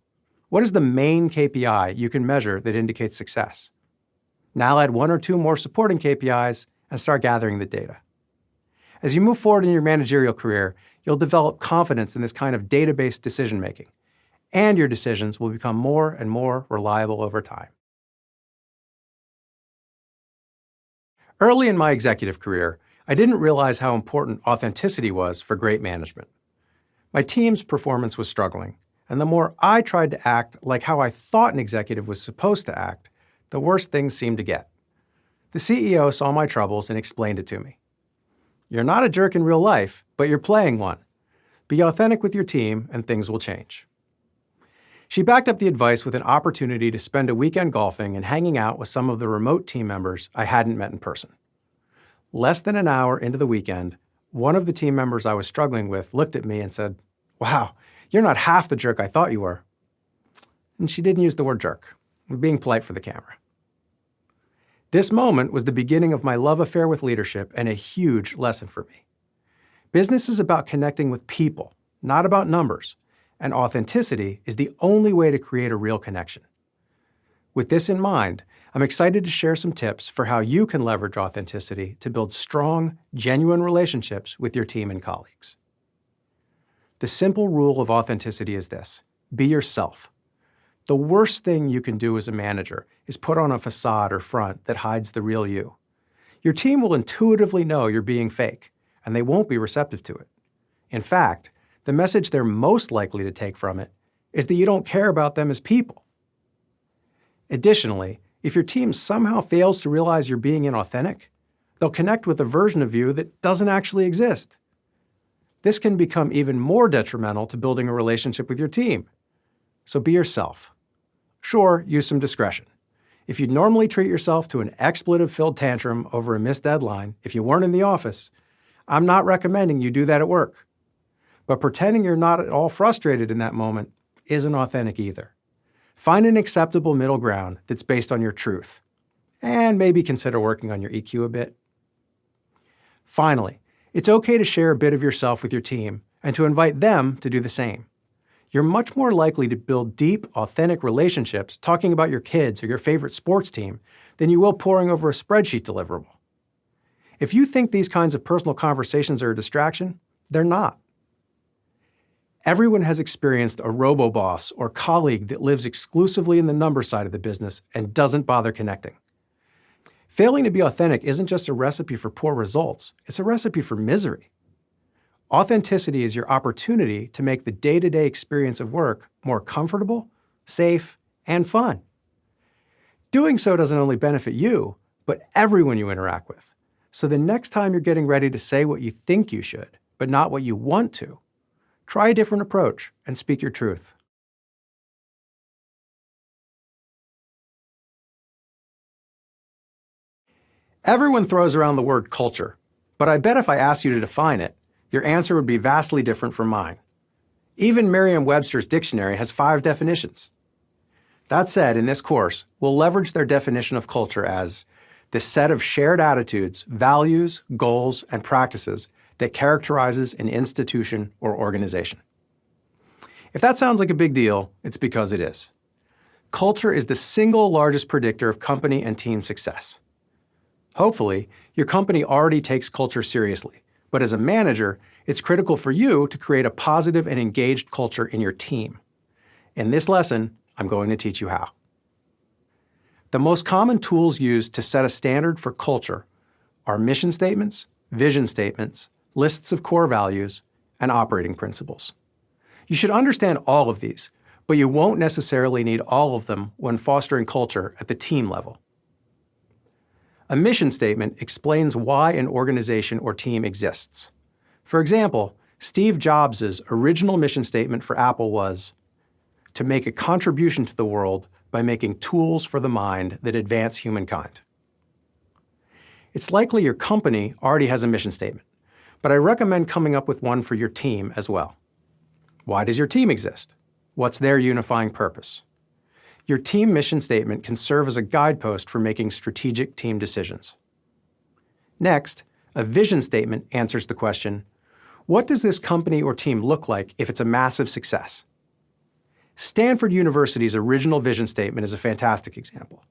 What is the main KPI you can measure that indicates success? Now add 1 or 2 more supporting KPIs and start gathering the data. As you move forward in your managerial career, you'll develop confidence in this kind of data-based decision-making, and your decisions will become more and more reliable over time. Early in my executive career, I didn't realize how important authenticity was for great management. My team's performance was struggling, and the more I tried to act like how I thought an executive was supposed to act, the worse things seemed to get. The CEO saw my troubles and explained it to me. "You're not a jerk in real life, but you're playing one. Be authentic with your team and things will change." She backed up the advice with an opportunity to spend a weekend golfing and hanging out with some of the remote team members I hadn't met in person. Less than an hour into the weekend, one of the team members I was struggling with looked at me and said, "Wow, you're not half the jerk I thought you were." And she didn't use the word jerk, being polite for the camera. This moment was the beginning of my love affair with leadership and a huge lesson for me. Business is about connecting with people, not about numbers, and authenticity is the only way to create a real connection. With this in mind, I'm excited to share some tips for how you can leverage authenticity to build strong, genuine relationships with your team and colleagues. The simple rule of authenticity is this: be yourself. The worst thing you can do as a manager is put on a facade or front that hides the real you. Your team will intuitively know you're being fake, and they won't be receptive to it. In fact, the message they're most likely to take from it is that you don't care about them as people. Additionally, if your team somehow fails to realize you're being inauthentic, they'll connect with a version of you that doesn't actually exist. This can become even more detrimental to building a relationship with your team. So be yourself. Sure, use some discretion. If you'd normally treat yourself to an expletive-filled tantrum over a missed deadline if you weren't in the office, I'm not recommending you do that at work. But pretending you're not at all frustrated in that moment isn't authentic either. Find an acceptable middle ground that's based on your truth, and maybe consider working on your EQ a bit. Finally, it's okay to share a bit of yourself with your team and to invite them to do the same. You're much more likely to build deep, authentic relationships talking about your kids or your favorite sports team than you will poring over a spreadsheet deliverable. If you think these kinds of personal conversations are a distraction, they're not. Everyone has experienced a robo-boss or colleague that lives exclusively in the number side of the business and doesn't bother connecting. Failing to be authentic isn't just a recipe for poor results, it's a recipe for misery. Authenticity is your opportunity to make the day-to-day experience of work more comfortable, safe, and fun. Doing so doesn't only benefit you, but everyone you interact with. So the next time you're getting ready to say what you think you should, but not what you want to, try a different approach and speak your truth. Everyone throws around the word culture, but I bet if I asked you to define it, your answer would be vastly different from mine. Even Merriam-Webster's dictionary has 5 definitions. That said, in this course, we'll leverage their definition of culture as the set of shared attitudes, values, goals, and practices that characterizes an institution or organization. If that sounds like a big deal, it's because it is. Culture is the single largest predictor of company and team success. Hopefully, your company already takes culture seriously, but as a manager, it's critical for you to create a positive and engaged culture in your team. In this lesson, I'm going to teach you how. The most common tools used to set a standard for culture are mission statements, vision statements, lists of core values, and operating principles. You should understand all of these, but you won't necessarily need all of them when fostering culture at the team level. A mission statement explains why an organization or team exists. For example, Steve Jobs' original mission statement for Apple was to make a contribution to the world by making tools for the mind that advance humankind. It's likely your company already has a mission statement, but I recommend coming up with one for your team as well. Why does your team exist? What's their unifying purpose? Your team mission statement can serve as a guidepost for making strategic team decisions. Next, a vision statement answers the question, what does this company or team look like if it's a massive success? Stanford University's original vision statement is a fantastic example.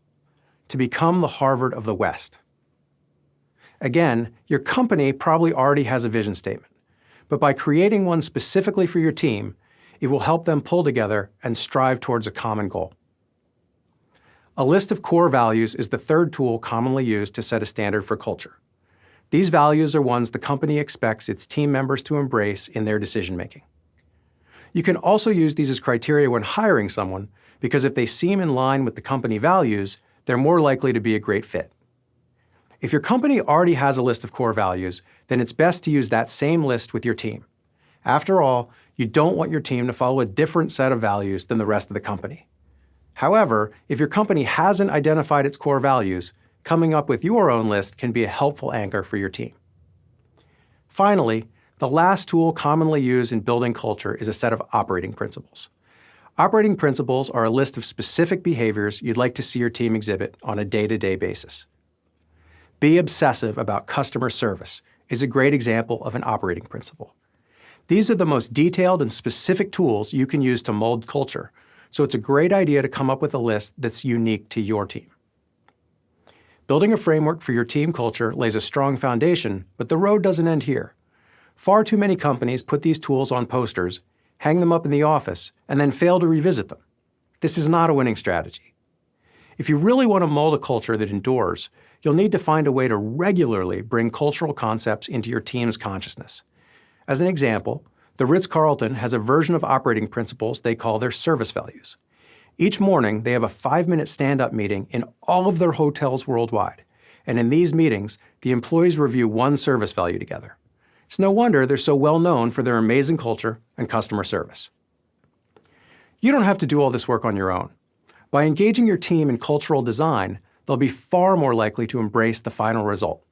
To become the Harvard of the West. Again, your company probably already has a vision statement, but by creating one specifically for your team, it will help them pull together and strive towards a common goal. A list of core values is the third tool commonly used to set a standard for culture. These values are ones the company expects its team members to embrace in their decision-making. You can also use these as criteria when hiring someone, because if they seem in line with the company values, they're more likely to be a great fit. If your company already has a list of core values, then it's best to use that same list with your team. After all, you don't want your team to follow a different set of values than the rest of the company. However, if your company hasn't identified its core values, coming up with your own list can be a helpful anchor for your team. Finally, the last tool commonly used in building culture is a set of operating principles. Operating principles are a list of specific behaviors you'd like to see your team exhibit on a day-to-day basis. Be obsessive about customer service is a great example of an operating principle. These are the most detailed and specific tools you can use to mold culture, so it's a great idea to come up with a list that's unique to your team. Building a framework for your team culture lays a strong foundation, but the road doesn't end here. Far too many companies put these tools on posters, hang them up in the office, and then fail to revisit them. This is not a winning strategy. If you really want to mold a culture that endures, you'll need to find a way to regularly bring cultural concepts into your team's consciousness. As an example, the Ritz-Carlton has a version of operating principles they call their service values. Each morning, they have a 5-minute stand-up meeting in all of their hotels worldwide. And in these meetings, the employees review one service value together. It's no wonder they're so well known for their amazing culture and customer service. You don't have to do all this work on your own. By engaging your team in cultural design, they'll be far more likely to embrace the final result.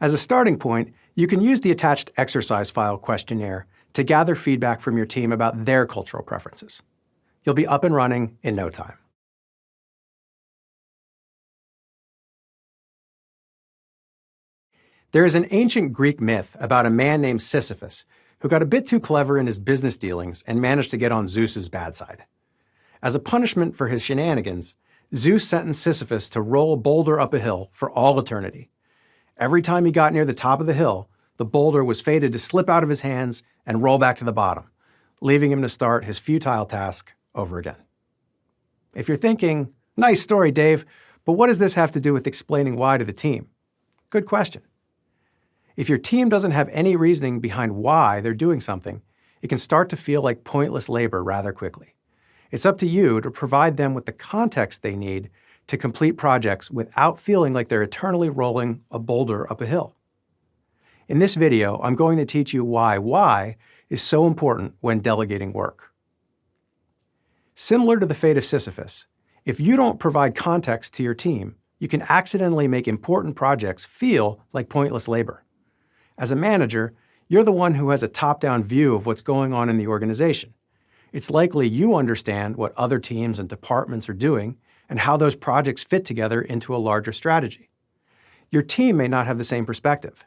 As a starting point, you can use the attached exercise file questionnaire to gather feedback from your team about their cultural preferences. You'll be up and running in no time. There is an ancient Greek myth about a man named Sisyphus who got a bit too clever in his business dealings and managed to get on Zeus's bad side. As a punishment for his shenanigans, Zeus sentenced Sisyphus to roll a boulder up a hill for all eternity. Every time he got near the top of the hill, the boulder was fated to slip out of his hands and roll back to the bottom, leaving him to start his futile task over again. If you're thinking, nice story, Dave, but what does this have to do with explaining why to the team? Good question. If your team doesn't have any reasoning behind why they're doing something, it can start to feel like pointless labor rather quickly. It's up to you to provide them with the context they need to complete projects without feeling like they're eternally rolling a boulder up a hill. In this video, I'm going to teach you why is so important when delegating work. Similar to the fate of Sisyphus, if you don't provide context to your team, you can accidentally make important projects feel like pointless labor. As a manager, you're the one who has a top-down view of what's going on in the organization. It's likely you understand what other teams and departments are doing and how those projects fit together into a larger strategy. Your team may not have the same perspective.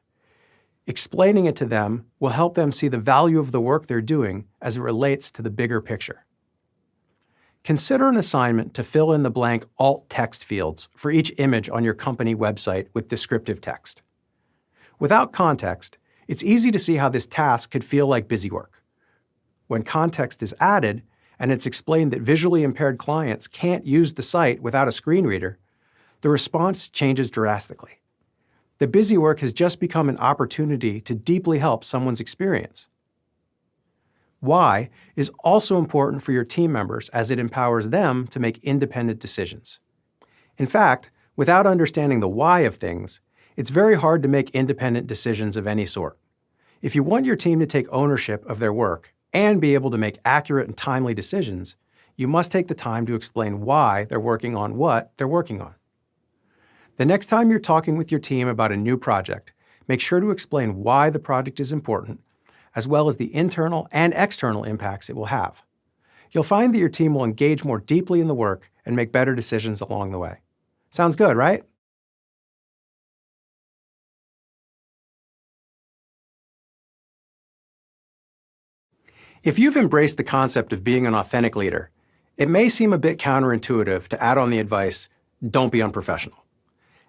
Explaining it to them will help them see the value of the work they're doing as it relates to the bigger picture. Consider an assignment to fill in the blank alt text fields for each image on your company website with descriptive text. Without context, it's easy to see how this task could feel like busy work. When context is added, and it's explained that visually impaired clients can't use the site without a screen reader, the response changes drastically. The busy work has just become an opportunity to deeply help someone's experience. Why is also important for your team members as it empowers them to make independent decisions. In fact, without understanding the why of things, it's very hard to make independent decisions of any sort. If you want your team to take ownership of their work and be able to make accurate and timely decisions, you must take the time to explain why they're working on what they're working on. The next time you're talking with your team about a new project, make sure to explain why the project is important, as well as the internal and external impacts it will have. You'll find that your team will engage more deeply in the work and make better decisions along the way. Sounds good, right? If you've embraced the concept of being an authentic leader, it may seem a bit counterintuitive to add on the advice, don't be unprofessional.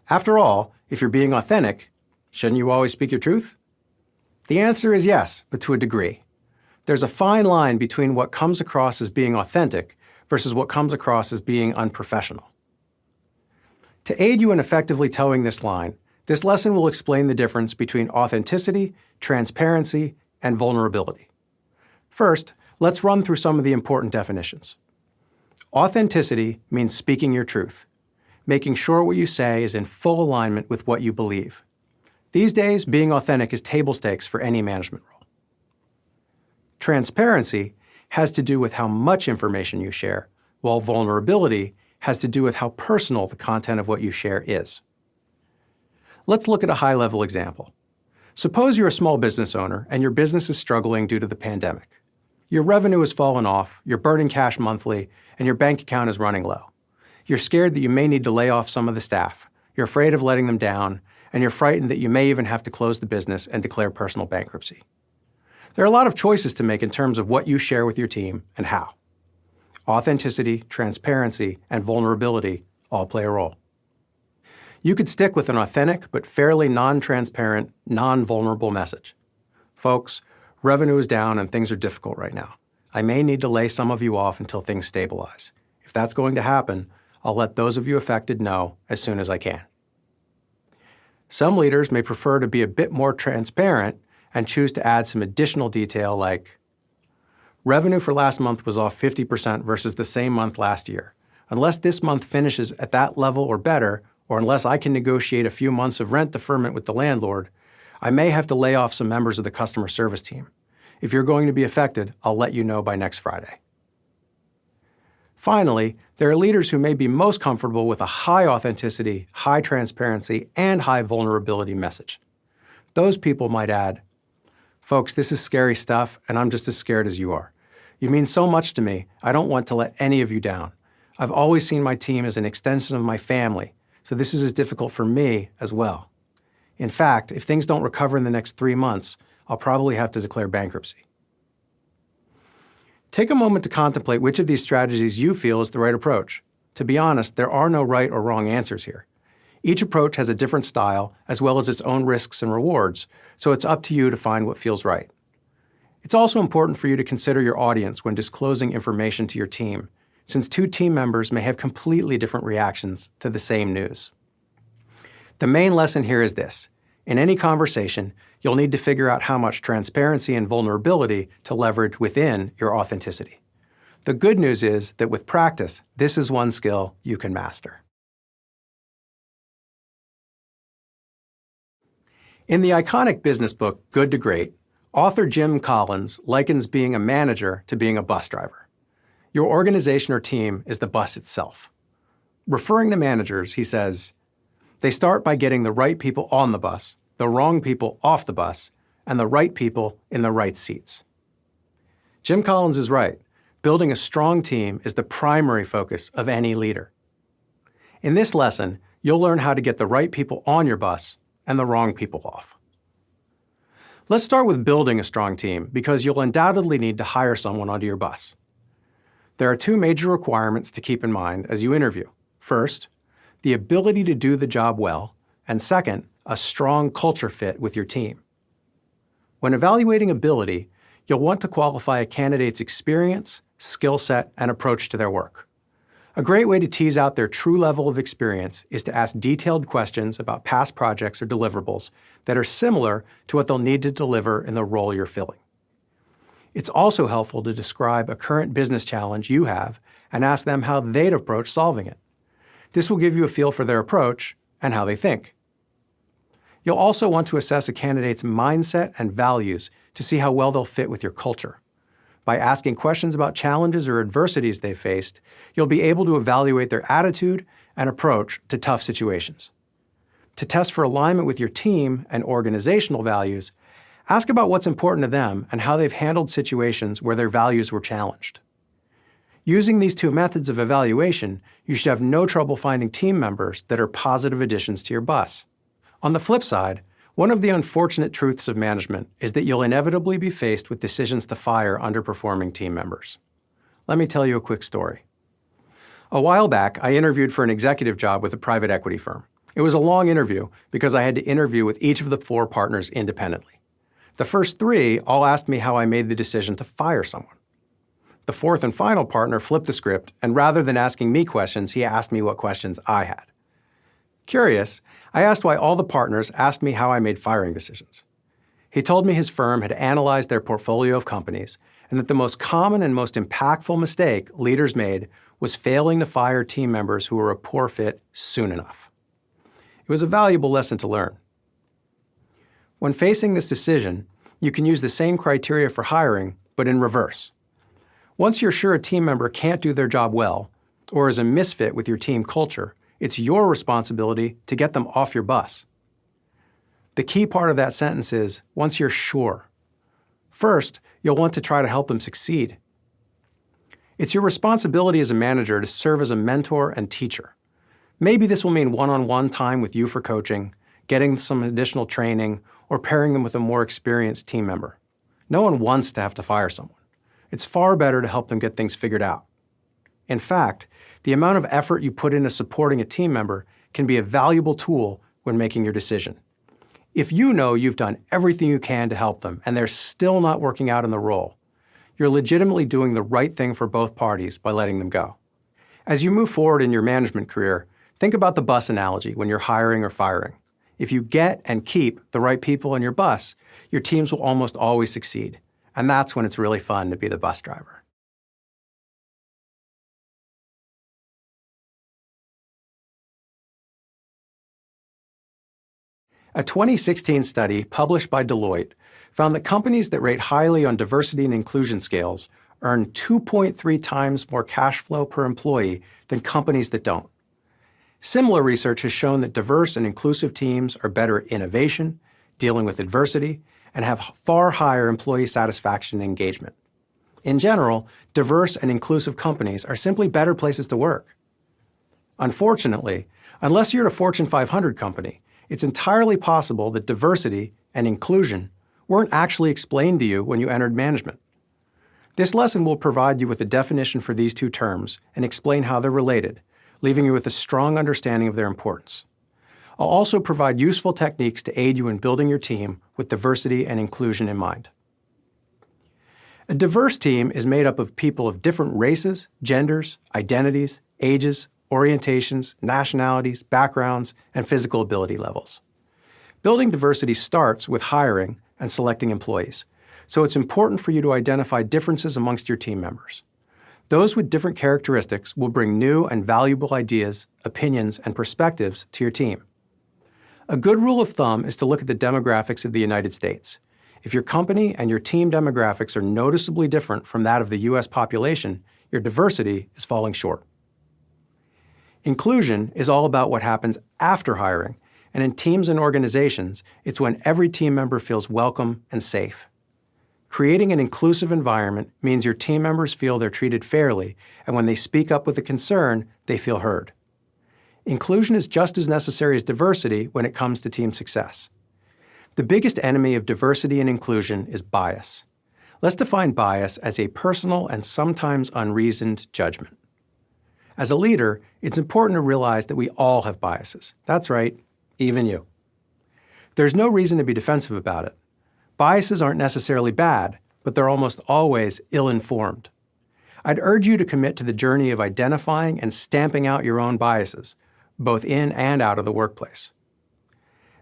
After all, if you're being authentic, shouldn't you always speak your truth? The answer is yes, but to a degree. There's a fine line between what comes across as being authentic versus what comes across as being unprofessional. To aid you in effectively towing this line, this lesson will explain the difference between authenticity, transparency, and vulnerability. First, let's run through some of the important definitions. Authenticity means speaking your truth, making sure what you say is in full alignment with what you believe. These days, being authentic is table stakes for any management role. Transparency has to do with how much information you share, while vulnerability has to do with how personal the content of what you share is. Let's look at a high-level example. Suppose you're a small business owner and your business is struggling due to the pandemic. Your revenue has fallen off, you're burning cash monthly, and your bank account is running low. You're scared that you may need to lay off some of the staff. You're afraid of letting them down, and you're frightened that you may even have to close the business and declare personal bankruptcy. There are a lot of choices to make in terms of what you share with your team and how. Authenticity, transparency, and vulnerability all play a role. You could stick with an authentic but fairly non-transparent, non-vulnerable message. Folks, revenue is down and things are difficult right now. I may need to lay some of you off until things stabilize. If that's going to happen, I'll let those of you affected know as soon as I can. Some leaders may prefer to be a bit more transparent and choose to add some additional detail like, revenue for last month was off 50% versus the same month last year. Unless this month finishes at that level or better, or unless I can negotiate a few months of rent deferment with the landlord, I may have to lay off some members of the customer service team. If you're going to be affected, I'll let you know by next Friday. Finally, there are leaders who may be most comfortable with a high authenticity, high transparency, and high vulnerability message. Those people might add, folks, this is scary stuff, and I'm just as scared as you are. You mean so much to me, I don't want to let any of you down. I've always seen my team as an extension of my family, so this is as difficult for me as well. In fact, if things don't recover in the next 3 months, I'll probably have to declare bankruptcy. Take a moment to contemplate which of these strategies you feel is the right approach. To be honest, there are no right or wrong answers here. Each approach has a different style as well as its own risks and rewards, so it's up to you to find what feels right. It's also important for you to consider your audience when disclosing information to your team, since two team members may have completely different reactions to the same news. The main lesson here is this. In any conversation, you'll need to figure out how much transparency and vulnerability to leverage within your authenticity. The good news is that with practice, this is one skill you can master. In the iconic business book, Good to Great, author Jim Collins likens being a manager to being a bus driver. Your organization or team is the bus itself. Referring to managers, he says, they start by getting the right people on the bus, the wrong people off the bus, and the right people in the right seats. Jim Collins is right. Building a strong team is the primary focus of any leader. In this lesson, you'll learn how to get the right people on your bus and the wrong people off. Let's start with building a strong team because you'll undoubtedly need to hire someone onto your bus. There are two major requirements to keep in mind as you interview. First, the ability to do the job well, and second, a strong culture fit with your team. When evaluating ability, you'll want to qualify a candidate's experience, skill set, and approach to their work. A great way to tease out their true level of experience is to ask detailed questions about past projects or deliverables that are similar to what they'll need to deliver in the role you're filling. It's also helpful to describe a current business challenge you have and ask them how they'd approach solving it. This will give you a feel for their approach and how they think. You'll also want to assess a candidate's mindset and values to see how well they'll fit with your culture. By asking questions about challenges or adversities they've faced, you'll be able to evaluate their attitude and approach to tough situations. To test for alignment with your team and organizational values, ask about what's important to them and how they've handled situations where their values were challenged. Using these two methods of evaluation, you should have no trouble finding team members that are positive additions to your bus. On the flip side, one of the unfortunate truths of management is that you'll inevitably be faced with decisions to fire underperforming team members. Let me tell you a quick story. A while back, I interviewed for an executive job with a private equity firm. It was a long interview because I had to interview with each of the 4 partners independently. The first 3 all asked me how I made the decision to fire someone. The 4th and final partner flipped the script, and rather than asking me questions, he asked me what questions I had. Curious, I asked why all the partners asked me how I made firing decisions. He told me his firm had analyzed their portfolio of companies and that the most common and most impactful mistake leaders made was failing to fire team members who were a poor fit soon enough. It was a valuable lesson to learn. When facing this decision, you can use the same criteria for hiring, but in reverse. Once you're sure a team member can't do their job well, or is a misfit with your team culture, it's your responsibility to get them off your bus. The key part of that sentence is, once you're sure. First, you'll want to try to help them succeed. It's your responsibility as a manager to serve as a mentor and teacher. Maybe this will mean one-on-one time with you for coaching, getting some additional training, or pairing them with a more experienced team member. No one wants to have to fire someone. It's far better to help them get things figured out. In fact, the amount of effort you put into supporting a team member can be a valuable tool when making your decision. If you know you've done everything you can to help them and they're still not working out in the role, you're legitimately doing the right thing for both parties by letting them go. As you move forward in your management career, think about the bus analogy when you're hiring or firing. If you get and keep the right people in your bus, your teams will almost always succeed. And that's when it's really fun to be the bus driver. A 2016 study published by Deloitte found that companies that rate highly on diversity and inclusion scales earn 2.3 times more cash flow per employee than companies that don't. Similar research has shown that diverse and inclusive teams are better at innovation, dealing with adversity, and have far higher employee satisfaction and engagement. In general, diverse and inclusive companies are simply better places to work. Unfortunately, unless you're at a Fortune 500 company, it's entirely possible that diversity and inclusion weren't actually explained to you when you entered management. This lesson will provide you with a definition for these 2 terms and explain how they're related, leaving you with a strong understanding of their importance. I'll also provide useful techniques to aid you in building your team with diversity and inclusion in mind. A diverse team is made up of people of different races, genders, identities, ages, orientations, nationalities, backgrounds, and physical ability levels. Building diversity starts with hiring and selecting employees, so it's important for you to identify differences amongst your team members. Those with different characteristics will bring new and valuable ideas, opinions, and perspectives to your team. A good rule of thumb is to look at the demographics of the United States. If your company and your team demographics are noticeably different from that of the U.S. population, your diversity is falling short. Inclusion is all about what happens after hiring, and in teams and organizations, it's when every team member feels welcome and safe. Creating an inclusive environment means your team members feel they're treated fairly, and when they speak up with a concern, they feel heard. Inclusion is just as necessary as diversity when it comes to team success. The biggest enemy of diversity and inclusion is bias. Let's define bias as a personal and sometimes unreasoned judgment. As a leader, it's important to realize that we all have biases. That's right, even you. There's no reason to be defensive about it. Biases aren't necessarily bad, but they're almost always ill-informed. I'd urge you to commit to the journey of identifying and stamping out your own biases, both in and out of the workplace.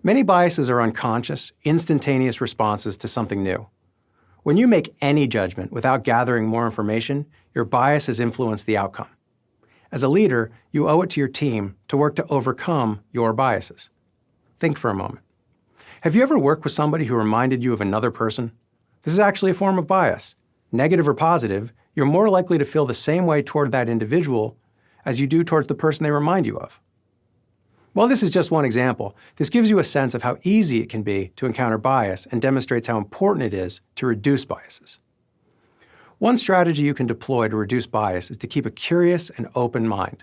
Many biases are unconscious, instantaneous responses to something new. When you make any judgment without gathering more information, your biases influence the outcome. As a leader, you owe it to your team to work to overcome your biases. Think for a moment. Have you ever worked with somebody who reminded you of another person? This is actually a form of bias. Negative or positive, you're more likely to feel the same way toward that individual as you do towards the person they remind you of. While this is just one example, this gives you a sense of how easy it can be to encounter bias and demonstrates how important it is to reduce biases. One strategy you can deploy to reduce bias is to keep a curious and open mind.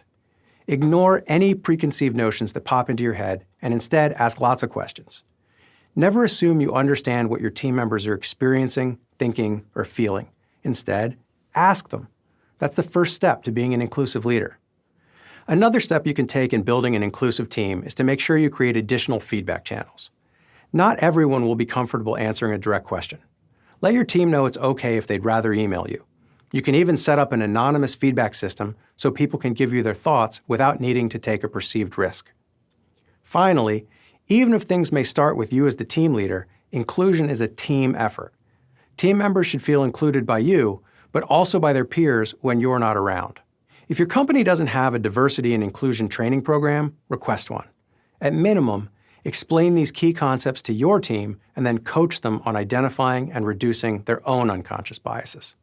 Ignore any preconceived notions that pop into your head and instead ask lots of questions. Never assume you understand what your team members are experiencing, thinking, or feeling. Instead, ask them. That's the first step to being an inclusive leader. Another step you can take in building an inclusive team is to make sure you create additional feedback channels. Not everyone will be comfortable answering a direct question. Let your team know it's okay if they'd rather email you. You can even set up an anonymous feedback system so people can give you their thoughts without needing to take a perceived risk. Finally, even if things may start with you as the team leader, inclusion is a team effort. Team members should feel included by you, but also by their peers when you're not around. If your company doesn't have a diversity and inclusion training program, request one. At minimum, explain these key concepts to your team and then coach them on identifying and reducing their own unconscious biases.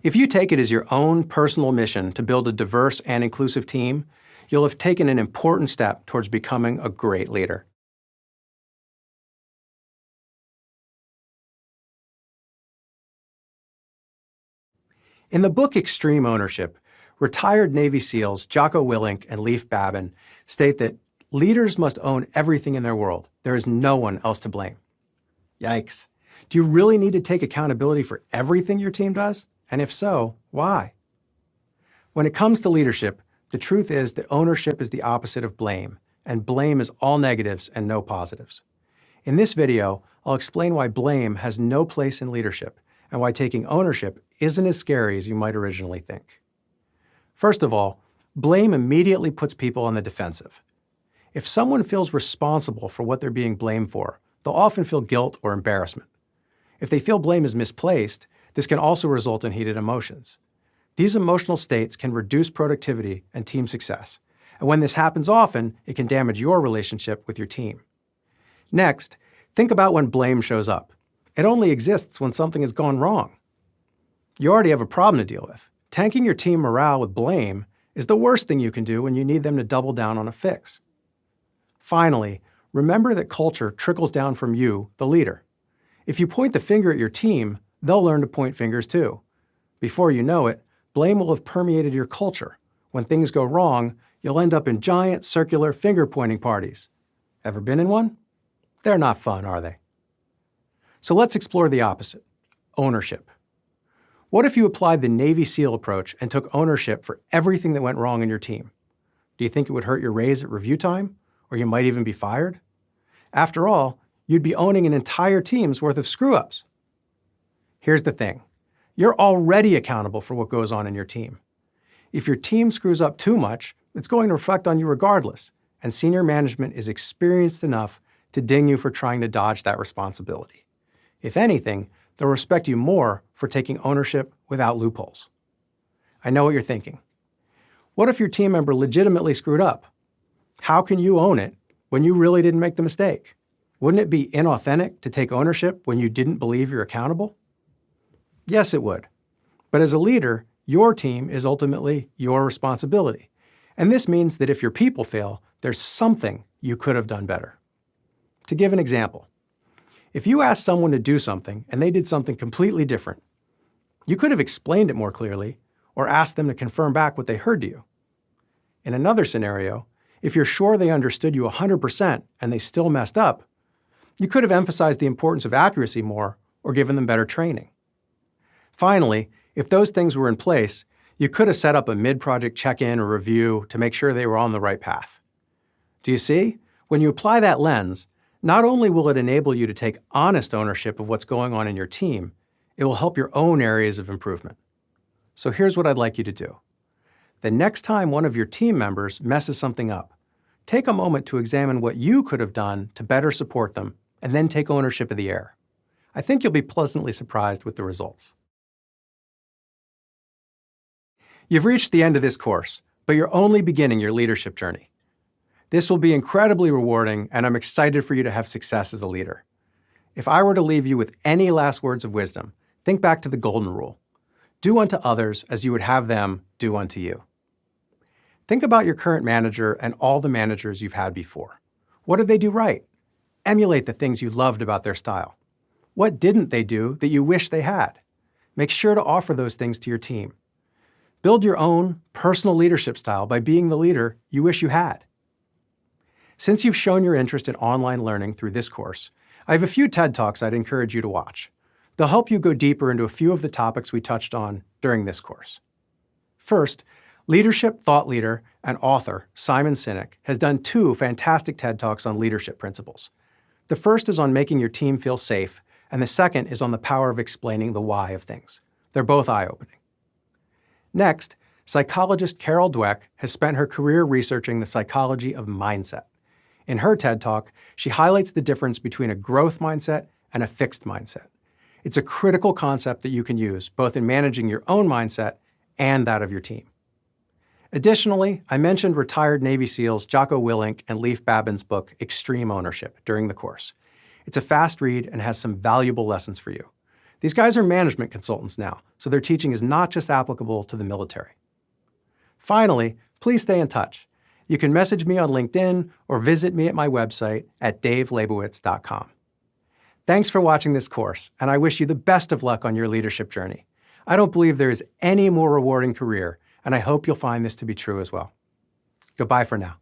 If you take it as your own personal mission to build a diverse and inclusive team, you'll have taken an important step towards becoming a great leader. In the book Extreme Ownership, retired Navy SEALs Jocko Willink and Leif Babin state that leaders must own everything in their world. There is no one else to blame. Yikes. Do you really need to take accountability for everything your team does? And if so, why? When it comes to leadership, the truth is that ownership is the opposite of blame, and blame is all negatives and no positives. In this video, I'll explain why blame has no place in leadership and why taking ownership isn't as scary as you might originally think. First of all, blame immediately puts people on the defensive. If someone feels responsible for what they're being blamed for, they'll often feel guilt or embarrassment. If they feel blame is misplaced, this can also result in heated emotions. These emotional states can reduce productivity and team success, and when this happens often, it can damage your relationship with your team. Next, think about when blame shows up. It only exists when something has gone wrong. You already have a problem to deal with. Tanking your team morale with blame is the worst thing you can do when you need them to double down on a fix. Finally, remember that culture trickles down from you, the leader. If you point the finger at your team, they'll learn to point fingers too. Before you know it, blame will have permeated your culture. When things go wrong, you'll end up in giant circular finger-pointing parties. Ever been in one? They're not fun, are they? So let's explore the opposite, ownership. What if you applied the Navy SEAL approach and took ownership for everything that went wrong in your team? Do you think it would hurt your raise at review time? Or you might even be fired? After all, you'd be owning an entire team's worth of screw-ups. Here's the thing. You're already accountable for what goes on in your team. If your team screws up too much, it's going to reflect on you regardless, and senior management is experienced enough to ding you for trying to dodge that responsibility. If anything, they'll respect you more for taking ownership without loopholes. I know what you're thinking. What if your team member legitimately screwed up? How can you own it when you really didn't make the mistake? Wouldn't it be inauthentic to take ownership when you didn't believe you're accountable? Yes, it would. But as a leader, your team is ultimately your responsibility. And this means that if your people fail, there's something you could have done better. To give an example, if you asked someone to do something and they did something completely different, you could have explained it more clearly or asked them to confirm back what they heard to you. In another scenario, if you're sure they understood you 100% and they still messed up, you could have emphasized the importance of accuracy more or given them better training. Finally, if those things were in place, you could have set up a mid-project check-in or review to make sure they were on the right path. Do you see? When you apply that lens, not only will it enable you to take honest ownership of what's going on in your team, it will help your own areas of improvement. So here's what I'd like you to do. The next time one of your team members messes something up, take a moment to examine what you could have done to better support them, and then take ownership of the error. I think you'll be pleasantly surprised with the results. You've reached the end of this course, but you're only beginning your leadership journey. This will be incredibly rewarding, and I'm excited for you to have success as a leader. If I were to leave you with any last words of wisdom, think back to the golden rule. Do unto others as you would have them do unto you. Think about your current manager and all the managers you've had before. What did they do right? Emulate the things you loved about their style. What didn't they do that you wish they had? Make sure to offer those things to your team. Build your own personal leadership style by being the leader you wish you had. Since you've shown your interest in online learning through this course, I have a few TED Talks I'd encourage you to watch. They'll help you go deeper into a few of the topics we touched on during this course. First, leadership thought leader and author Simon Sinek has done 2 fantastic TED Talks on leadership principles. The first is on making your team feel safe, and the second is on the power of explaining the why of things. They're both eye-opening. Next, psychologist Carol Dweck has spent her career researching the psychology of mindset. In her TED Talk, she highlights the difference between a growth mindset and a fixed mindset. It's a critical concept that you can use both in managing your own mindset and that of your team. Additionally, I mentioned retired Navy SEALs Jocko Willink and Leif Babin's book, Extreme Ownership, during the course. It's a fast read and has some valuable lessons for you. These guys are management consultants now, so their teaching is not just applicable to the military. Finally, please stay in touch. You can message me on LinkedIn or visit me at my website at davelebowitz.com. Thanks for watching this course, and I wish you the best of luck on your leadership journey. I don't believe there is any more rewarding career, and I hope you'll find this to be true as well. Goodbye for now.